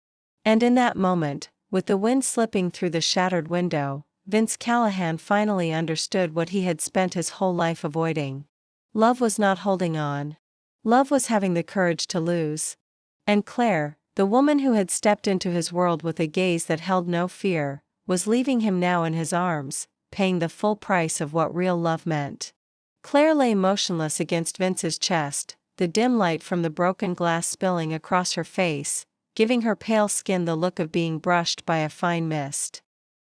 And in that moment, with the wind slipping through the shattered window, Vince Callahan finally understood what he had spent his whole life avoiding. Love was not holding on. Love was having the courage to lose. And Clare, the woman who had stepped into his world with a gaze that held no fear, was leaving him now in his arms, paying the full price of what real love meant. Clare lay motionless against Vince's chest, the dim light from the broken glass spilling across her face, giving her pale skin the look of being brushed by a fine mist.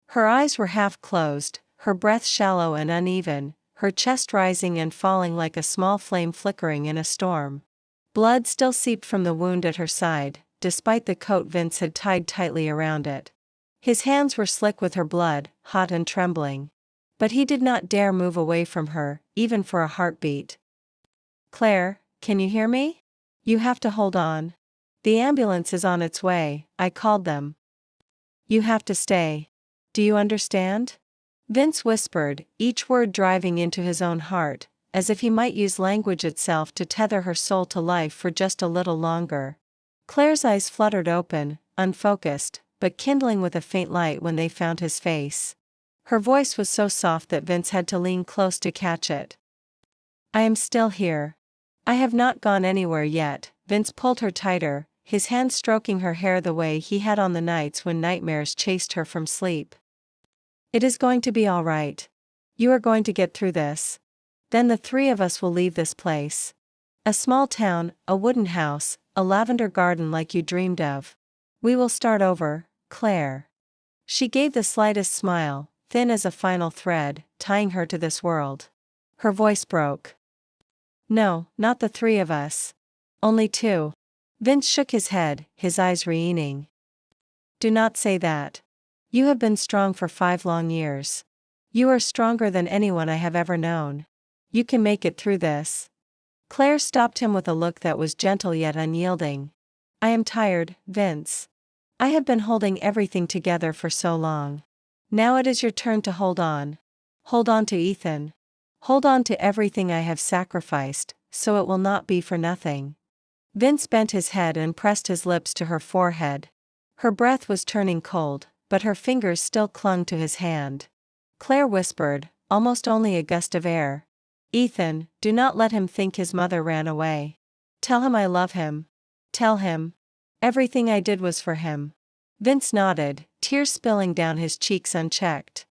Her eyes were half closed, her breath shallow and uneven, her chest rising and falling like a small flame flickering in a storm. Blood still seeped from the wound at her side, despite the coat Vince had tied tightly around it. His hands were slick with her blood, hot and trembling. But he did not dare move away from her, even for a heartbeat. "Clare, can you hear me? You have to hold on. The ambulance is on its way, I called them. You have to stay. Do you understand?" Vince whispered, each word driving into his own heart, as if he might use language itself to tether her soul to life for just a little longer. Clare's eyes fluttered open, unfocused, but kindling with a faint light when they found his face. Her voice was so soft that Vince had to lean close to catch it. "I am still here. I have not gone anywhere yet." Vince pulled her tighter, his hand stroking her hair the way he had on the nights when nightmares chased her from sleep. "It is going to be all right. You are going to get through this. Then the three of us will leave this place. A small town, a wooden house, a lavender garden like you dreamed of. We will start over, Claire." She gave the slightest smile, thin as a final thread, tying her to this world. Her voice broke. "No, not the three of us. Only two." Vince shook his head, his eyes reining. "Do not say that. You have been strong for 5 long years. You are stronger than anyone I have ever known. You can make it through this." Claire stopped him with a look that was gentle yet unyielding. "I am tired, Vince. I have been holding everything together for so long. Now it is your turn to hold on. Hold on to Ethan. Hold on to everything I have sacrificed, so it will not be for nothing." Vince bent his head and pressed his lips to her forehead. Her breath was turning cold, but her fingers still clung to his hand. Claire whispered, almost only a gust of air. "Ethan, do not let him think his mother ran away. Tell him I love him. Tell him. Everything I did was for him." Vince nodded, tears spilling down his cheeks unchecked.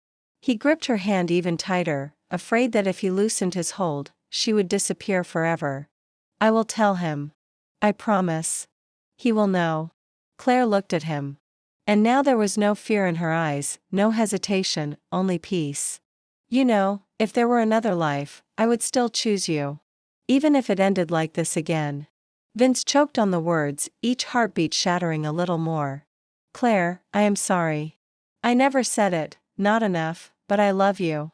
He gripped her hand even tighter, afraid that if he loosened his hold, she would disappear forever. "I will tell him. I promise. He will know." Claire looked at him. And now there was no fear in her eyes, no hesitation, only peace. "You know, if there were another life, I would still choose you. Even if it ended like this again." Vince choked on the words, each heartbeat shattering a little more. "Claire, I am sorry. I never said it, not enough, but I love you.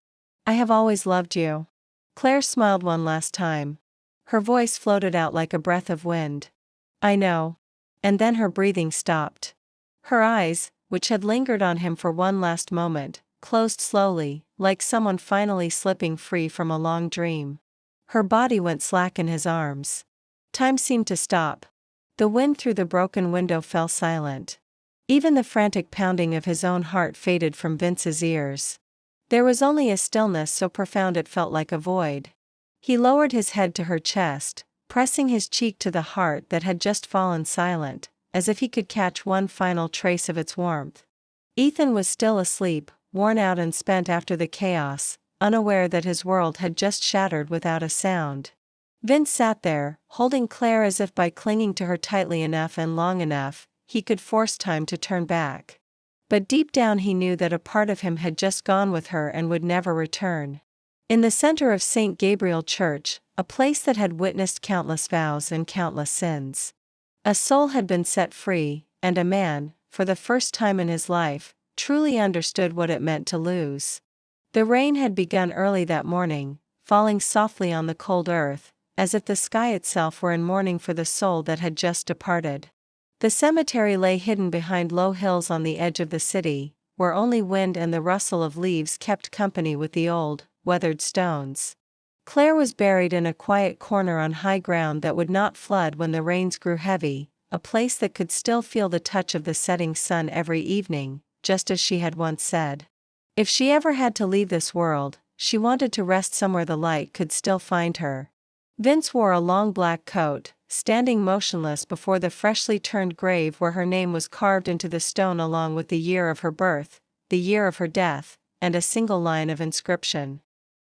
I have always loved you." Claire smiled one last time. Her voice floated out like a breath of wind. "I know." And then her breathing stopped. Her eyes, which had lingered on him for one last moment, closed slowly, like someone finally slipping free from a long dream. Her body went slack in his arms. Time seemed to stop. The wind through the broken window fell silent. Even the frantic pounding of his own heart faded from Vince's ears. There was only a stillness so profound it felt like a void. He lowered his head to her chest, pressing his cheek to the heart that had just fallen silent, as if he could catch one final trace of its warmth. Ethan was still asleep, worn out and spent after the chaos, unaware that his world had just shattered without a sound. Vince sat there, holding Claire as if by clinging to her tightly enough and long enough, he could force time to turn back. But deep down he knew that a part of him had just gone with her and would never return. In the center of St. Gabriel Church, a place that had witnessed countless vows and countless sins, a soul had been set free, and a man, for the first time in his life, truly understood what it meant to lose. The rain had begun early that morning, falling softly on the cold earth, as if the sky itself were in mourning for the soul that had just departed. The cemetery lay hidden behind low hills on the edge of the city, where only wind and the rustle of leaves kept company with the old, weathered stones. Claire was buried in a quiet corner on high ground that would not flood when the rains grew heavy, a place that could still feel the touch of the setting sun every evening, just as she had once said. If she ever had to leave this world, she wanted to rest somewhere the light could still find her. Vince wore a long black coat, standing motionless before the freshly turned grave where her name was carved into the stone along with the year of her birth, the year of her death, and a single line of inscription.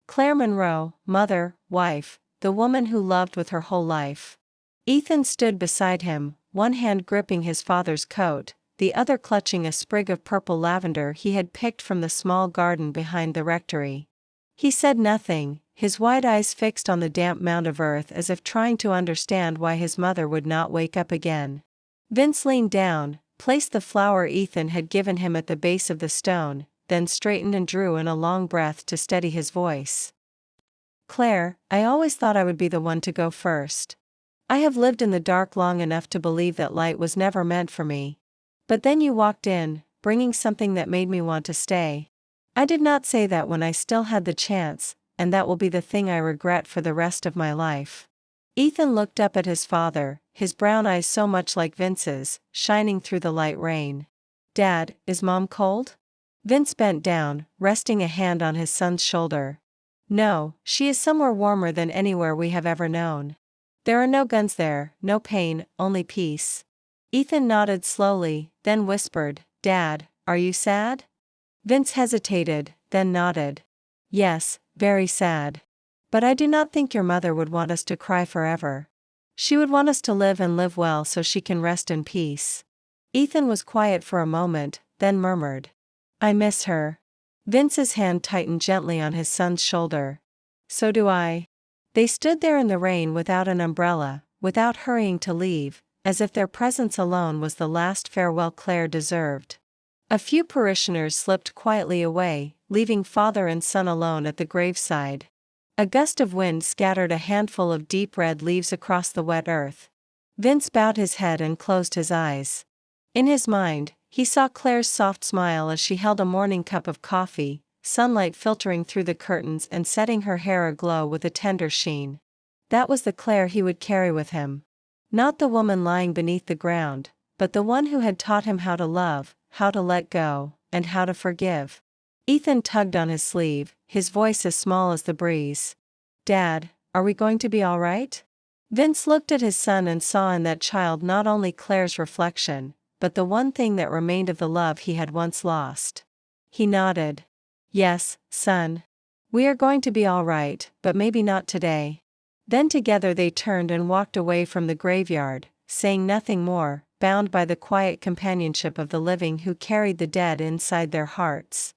Clare Monroe, mother, wife, the woman who loved with her whole life. Ethan stood beside him, one hand gripping his father's coat, the other clutching a sprig of purple lavender he had picked from the small garden behind the rectory. He said nothing, his wide eyes fixed on the damp mound of earth as if trying to understand why his mother would not wake up again. Vince leaned down, placed the flower Ethan had given him at the base of the stone, then straightened and drew in a long breath to steady his voice. "Claire, I always thought I would be the one to go first. I have lived in the dark long enough to believe that light was never meant for me. But then you walked in, bringing something that made me want to stay. I did not say that when I still had the chance, and that will be the thing I regret for the rest of my life." Ethan looked up at his father, his brown eyes so much like Vince's, shining through the light rain. Dad, is Mom cold? Vince bent down, resting a hand on his son's shoulder. No, she is somewhere warmer than anywhere we have ever known. There are no guns there, no pain, only peace. Ethan nodded slowly, then whispered, Dad, are you sad? Vince hesitated, then nodded. Yes, very sad. But I do not think your mother would want us to cry forever. She would want us to live and live well so she can rest in peace. Ethan was quiet for a moment, then murmured, I miss her. Vince's hand tightened gently on his son's shoulder. So do I. They stood there in the rain without an umbrella, without hurrying to leave, as if their presence alone was the last farewell Clare deserved. A few parishioners slipped quietly away, leaving father and son alone at the graveside. A gust of wind scattered a handful of deep red leaves across the wet earth. Vince bowed his head and closed his eyes. In his mind, he saw Clare's soft smile as she held a morning cup of coffee, sunlight filtering through the curtains and setting her hair aglow with a tender sheen. That was the Clare he would carry with him. Not the woman lying beneath the ground, but the one who had taught him how to love, how to let go, and how to forgive. Ethan tugged on his sleeve, his voice as small as the breeze. Dad, are we going to be all right? Vince looked at his son and saw in that child not only Clare's reflection, but the one thing that remained of the love he had once lost. He nodded. Yes, son. We are going to be all right, but maybe not today. Then together they turned and walked away from the graveyard, saying nothing more, bound by the quiet companionship of the living who carried the dead inside their hearts.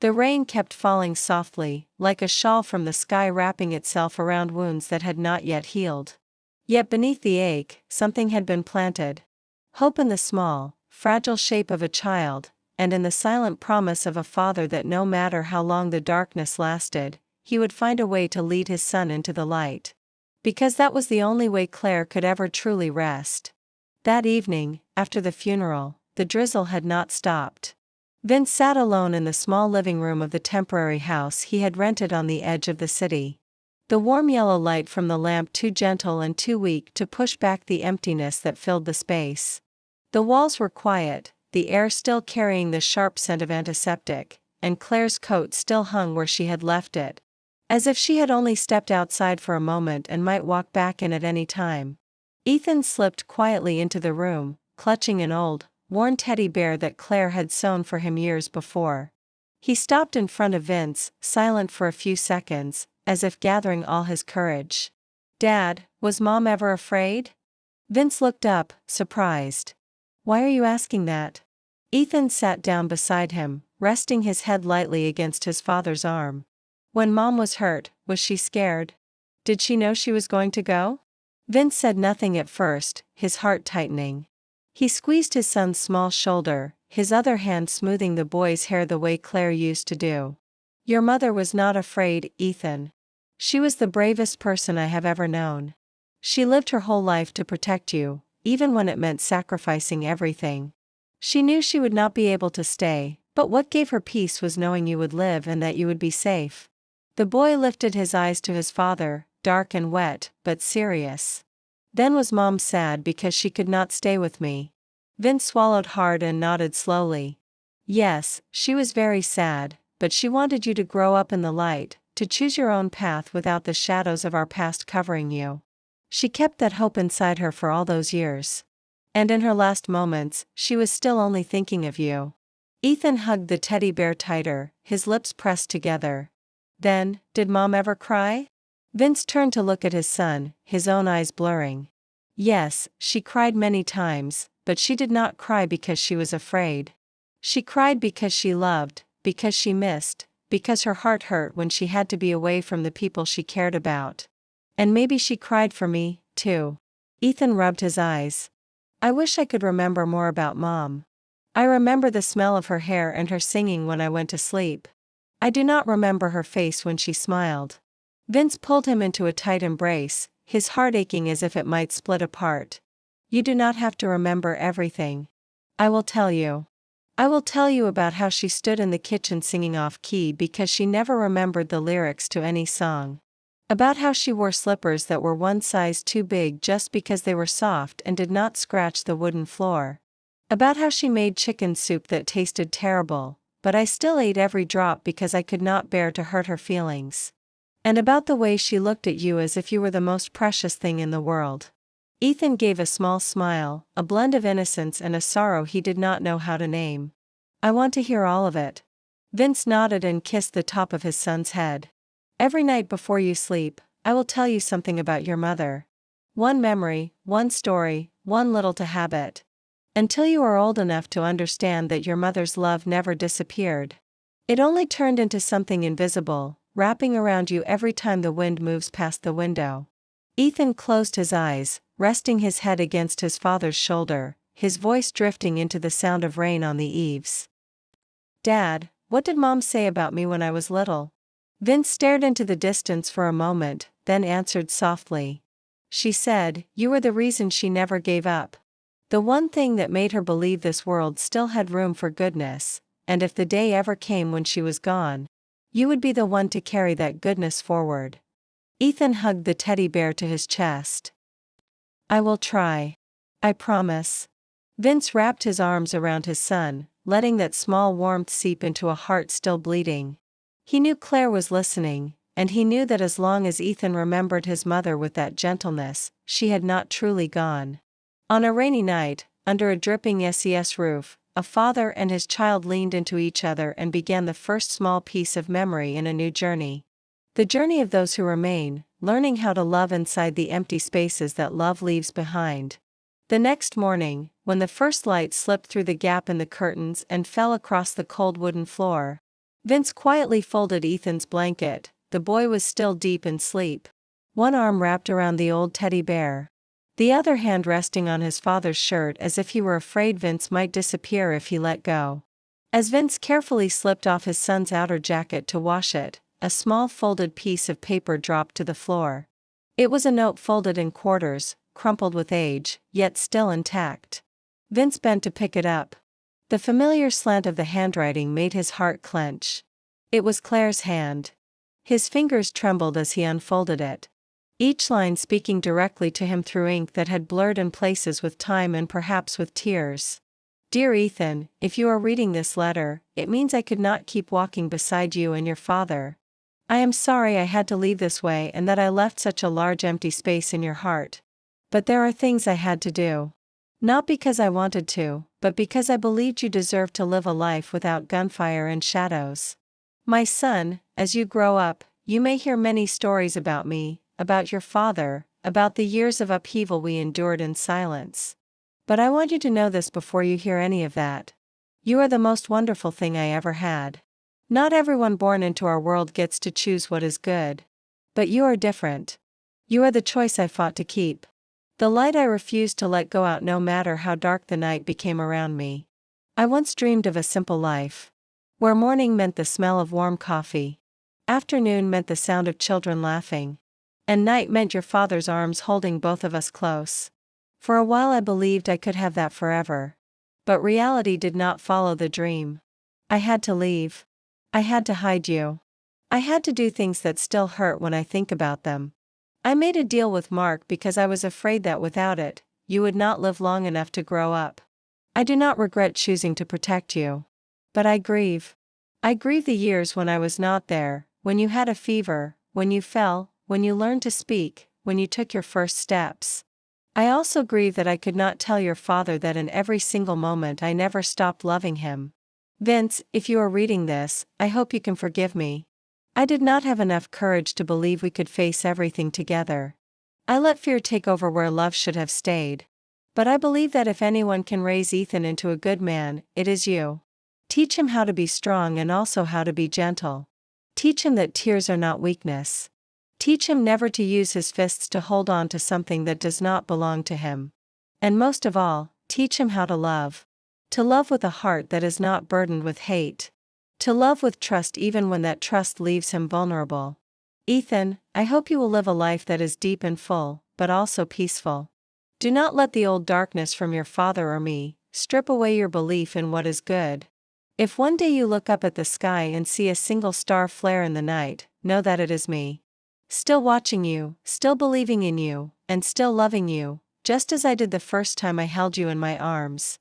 The rain kept falling softly, like a shawl from the sky wrapping itself around wounds that had not yet healed. Yet beneath the ache, something had been planted. Hope in the small, fragile shape of a child, and in the silent promise of a father that no matter how long the darkness lasted, he would find a way to lead his son into the light. Because that was the only way Clare could ever truly rest. That evening, after the funeral, the drizzle had not stopped. Vince sat alone in the small living room of the temporary house he had rented on the edge of the city. The warm yellow light from the lamp too gentle and too weak to push back the emptiness that filled the space. The walls were quiet, the air still carrying the sharp scent of antiseptic, and Clare's coat still hung where she had left it. As if she had only stepped outside for a moment and might walk back in at any time. Ethan slipped quietly into the room, clutching an old, worn teddy bear that Clare had sewn for him years before. He stopped in front of Vince, silent for a few seconds, as if gathering all his courage. Dad, was Mom ever afraid? Vince looked up, surprised. Why are you asking that? Ethan sat down beside him, resting his head lightly against his father's arm. When Mom was hurt, was she scared? Did she know she was going to go? Vince said nothing at first, his heart tightening. He squeezed his son's small shoulder, his other hand smoothing the boy's hair the way Clare used to do. Your mother was not afraid, Ethan. She was the bravest person I have ever known. She lived her whole life to protect you, even when it meant sacrificing everything. She knew she would not be able to stay, but what gave her peace was knowing you would live and that you would be safe. The boy lifted his eyes to his father, dark and wet, but serious. Then was Mom sad because she could not stay with me? Vince swallowed hard and nodded slowly. Yes, she was very sad, but she wanted you to grow up in the light, to choose your own path without the shadows of our past covering you. She kept that hope inside her for all those years. And in her last moments, she was still only thinking of you. Ethan hugged the teddy bear tighter, his lips pressed together. Then, did Mom ever cry? Vince turned to look at his son, his own eyes blurring. Yes, she cried many times, but she did not cry because she was afraid. She cried because she loved, because she missed, because her heart hurt when she had to be away from the people she cared about. And maybe she cried for me, too. Ethan rubbed his eyes. I wish I could remember more about Mom. I remember the smell of her hair and her singing when I went to sleep. I do not remember her face when she smiled. Vince pulled him into a tight embrace, his heart aching as if it might split apart. You do not have to remember everything. I will tell you. I will tell you about how she stood in the kitchen singing off-key because she never remembered the lyrics to any song. About how she wore slippers that were one size too big just because they were soft and did not scratch the wooden floor. About how she made chicken soup that tasted terrible, but I still ate every drop because I could not bear to hurt her feelings. And about the way she looked at you as if you were the most precious thing in the world. Ethan gave a small smile, a blend of innocence and a sorrow he did not know how to name. I want to hear all of it. Vince nodded and kissed the top of his son's head. Every night before you sleep, I will tell you something about your mother. One memory, one story, one little habit. Until you are old enough to understand that your mother's love never disappeared. It only turned into something invisible, wrapping around you every time the wind moves past the window. Ethan closed his eyes, resting his head against his father's shoulder, his voice drifting into the sound of rain on the eaves. Dad, what did Mom say about me when I was little? Vince stared into the distance for a moment, then answered softly. She said, you were the reason she never gave up. The one thing that made her believe this world still had room for goodness, and if the day ever came when she was gone, you would be the one to carry that goodness forward. Ethan hugged the teddy bear to his chest. I will try. I promise. Vince wrapped his arms around his son, letting that small warmth seep into a heart still bleeding. He knew Clare was listening, and he knew that as long as Ethan remembered his mother with that gentleness, she had not truly gone. On a rainy night, under a dripping SES roof, a father and his child leaned into each other and began the first small piece of memory in a new journey. The journey of those who remain, learning how to love inside the empty spaces that love leaves behind. The next morning, when the first light slipped through the gap in the curtains and fell across the cold wooden floor, Vince quietly folded Ethan's blanket. The boy was still deep in sleep. One arm wrapped around the old teddy bear. The other hand resting on his father's shirt as if he were afraid Vince might disappear if he let go. As Vince carefully slipped off his son's outer jacket to wash it, a small folded piece of paper dropped to the floor. It was a note folded in quarters, crumpled with age, yet still intact. Vince bent to pick it up. The familiar slant of the handwriting made his heart clench. It was Clare's hand. His fingers trembled as he unfolded it. Each line speaking directly to him through ink that had blurred in places with time and perhaps with tears. Dear Ethan, if you are reading this letter, it means I could not keep walking beside you and your father. I am sorry I had to leave this way and that I left such a large empty space in your heart. But there are things I had to do. Not because I wanted to, but because I believed you deserved to live a life without gunfire and shadows. My son, as you grow up, you may hear many stories about me, about your father, about the years of upheaval we endured in silence. But I want you to know this before you hear any of that. You are the most wonderful thing I ever had. Not everyone born into our world gets to choose what is good. But you are different. You are the choice I fought to keep. The light I refused to let go out no matter how dark the night became around me. I once dreamed of a simple life, where morning meant the smell of warm coffee, afternoon meant the sound of children laughing, and night meant your father's arms holding both of us close. For a while I believed I could have that forever. But reality did not follow the dream. I had to leave. I had to hide you. I had to do things that still hurt when I think about them. I made a deal with Mark because I was afraid that without it, you would not live long enough to grow up. I do not regret choosing to protect you. But I grieve. I grieve the years when I was not there, when you had a fever, when you fell, when you learned to speak, when you took your first steps. I also grieve that I could not tell your father that in every single moment I never stopped loving him. Vince, if you are reading this, I hope you can forgive me. I did not have enough courage to believe we could face everything together. I let fear take over where love should have stayed. But I believe that if anyone can raise Ethan into a good man, it is you. Teach him how to be strong and also how to be gentle. Teach him that tears are not weakness. Teach him never to use his fists to hold on to something that does not belong to him. And most of all, teach him how to love. To love with a heart that is not burdened with hate. To love with trust even when that trust leaves him vulnerable. Ethan, I hope you will live a life that is deep and full, but also peaceful. Do not let the old darkness from your father or me strip away your belief in what is good. If one day you look up at the sky and see a single star flare in the night, know that it is me. Still watching you, still believing in you, and still loving you, just as I did the first time I held you in my arms.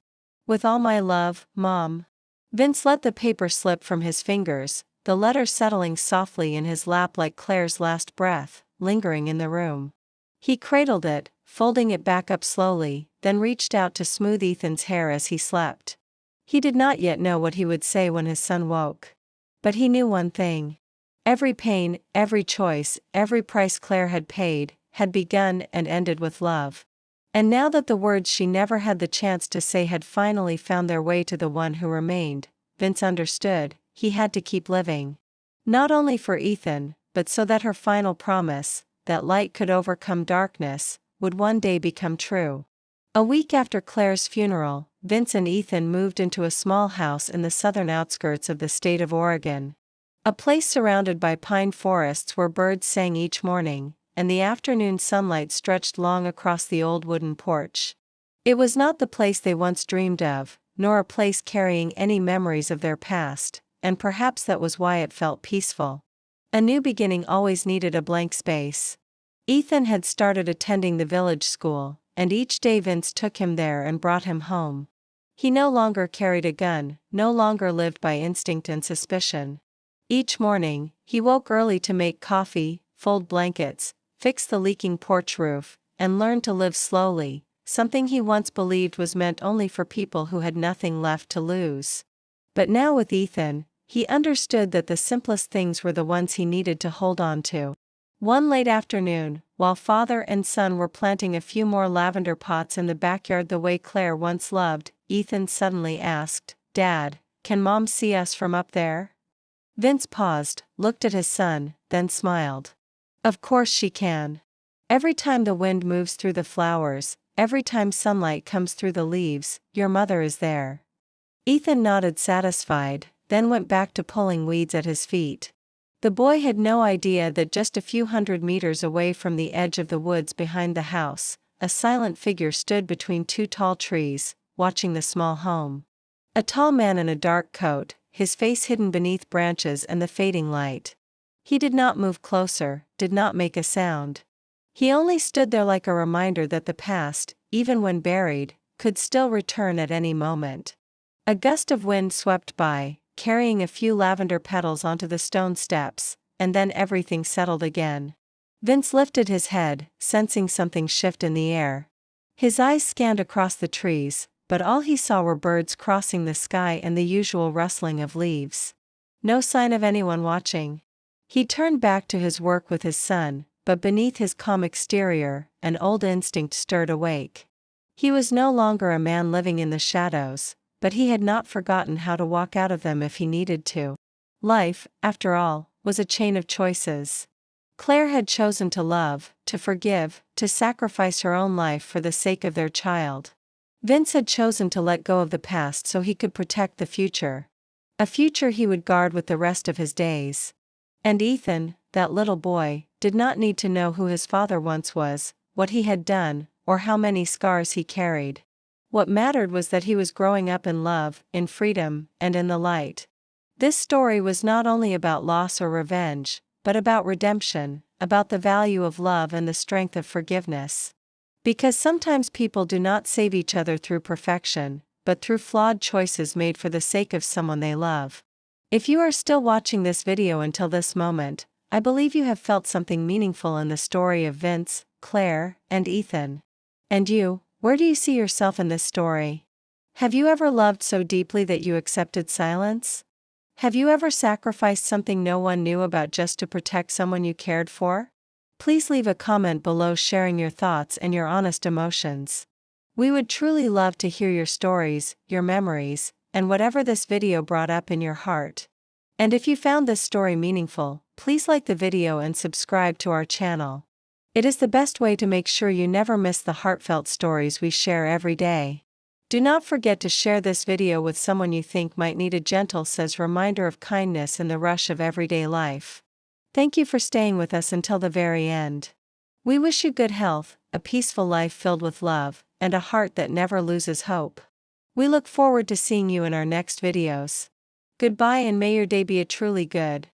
With all my love, Mom. Vince let the paper slip from his fingers, the letter settling softly in his lap like Claire's last breath, lingering in the room. He cradled it, folding it back up slowly, then reached out to smooth Ethan's hair as he slept. He did not yet know what he would say when his son woke. But he knew one thing. Every pain, every choice, every price Clare had paid, had begun and ended with love. And now that the words she never had the chance to say had finally found their way to the one who remained, Vince understood, he had to keep living. Not only for Ethan, but so that her final promise, that light could overcome darkness, would one day become true. A week after Claire's funeral, Vince and Ethan moved into a small house in the southern outskirts of the state of Oregon. A place surrounded by pine forests where birds sang each morning, and the afternoon sunlight stretched long across the old wooden porch. It was not the place they once dreamed of, nor a place carrying any memories of their past, and perhaps that was why it felt peaceful. A new beginning always needed a blank space. Ethan had started attending the village school, and each day Vince took him there and brought him home. He no longer carried a gun, no longer lived by instinct and suspicion. Each morning, he woke early to make coffee, fold blankets, fix the leaking porch roof, and learn to live slowly, something he once believed was meant only for people who had nothing left to lose. But now with Ethan, he understood that the simplest things were the ones he needed to hold on to. One late afternoon, while father and son were planting a few more lavender pots in the backyard the way Claire once loved, Ethan suddenly asked, "Dad, can Mom see us from up there?" Vince paused, looked at his son, then smiled. "Of course she can. Every time the wind moves through the flowers, every time sunlight comes through the leaves, your mother is there." Ethan nodded satisfied, then went back to pulling weeds at his feet. The boy had no idea that just a few hundred meters away from the edge of the woods behind the house, a silent figure stood between two tall trees, watching the small home. A tall man in a dark coat, his face hidden beneath branches and the fading light. He did not move closer, did not make a sound. He only stood there like a reminder that the past, even when buried, could still return at any moment. A gust of wind swept by, carrying a few lavender petals onto the stone steps, and then everything settled again. Vince lifted his head, sensing something shift in the air. His eyes scanned across the trees, but all he saw were birds crossing the sky and the usual rustling of leaves. No sign of anyone watching. He turned back to his work with his son, but beneath his calm exterior, an old instinct stirred awake. He was no longer a man living in the shadows, but he had not forgotten how to walk out of them if he needed to. Life, after all, was a chain of choices. Claire had chosen to love, to forgive, to sacrifice her own life for the sake of their child. Vince had chosen to let go of the past so he could protect the future. A future he would guard with the rest of his days. And Ethan, that little boy, did not need to know who his father once was, what he had done, or how many scars he carried. What mattered was that he was growing up in love, in freedom, and in the light. This story was not only about loss or revenge, but about redemption, about the value of love and the strength of forgiveness. Because sometimes people do not save each other through perfection, but through flawed choices made for the sake of someone they love. If you are still watching this video until this moment, I believe you have felt something meaningful in the story of Vince, Claire, and Ethan. And you? Where do you see yourself in this story? Have you ever loved so deeply that you accepted silence? Have you ever sacrificed something no one knew about just to protect someone you cared for? Please leave a comment below sharing your thoughts and your honest emotions. We would truly love to hear your stories, your memories, and whatever this video brought up in your heart. And if you found this story meaningful, please like the video and subscribe to our channel. It is the best way to make sure you never miss the heartfelt stories we share every day. Do not forget to share this video with someone you think might need a gentle reminder of kindness in the rush of everyday life. Thank you for staying with us until the very end. We wish you good health, a peaceful life filled with love, and a heart that never loses hope. We look forward to seeing you in our next videos. Goodbye and may your day be a truly good,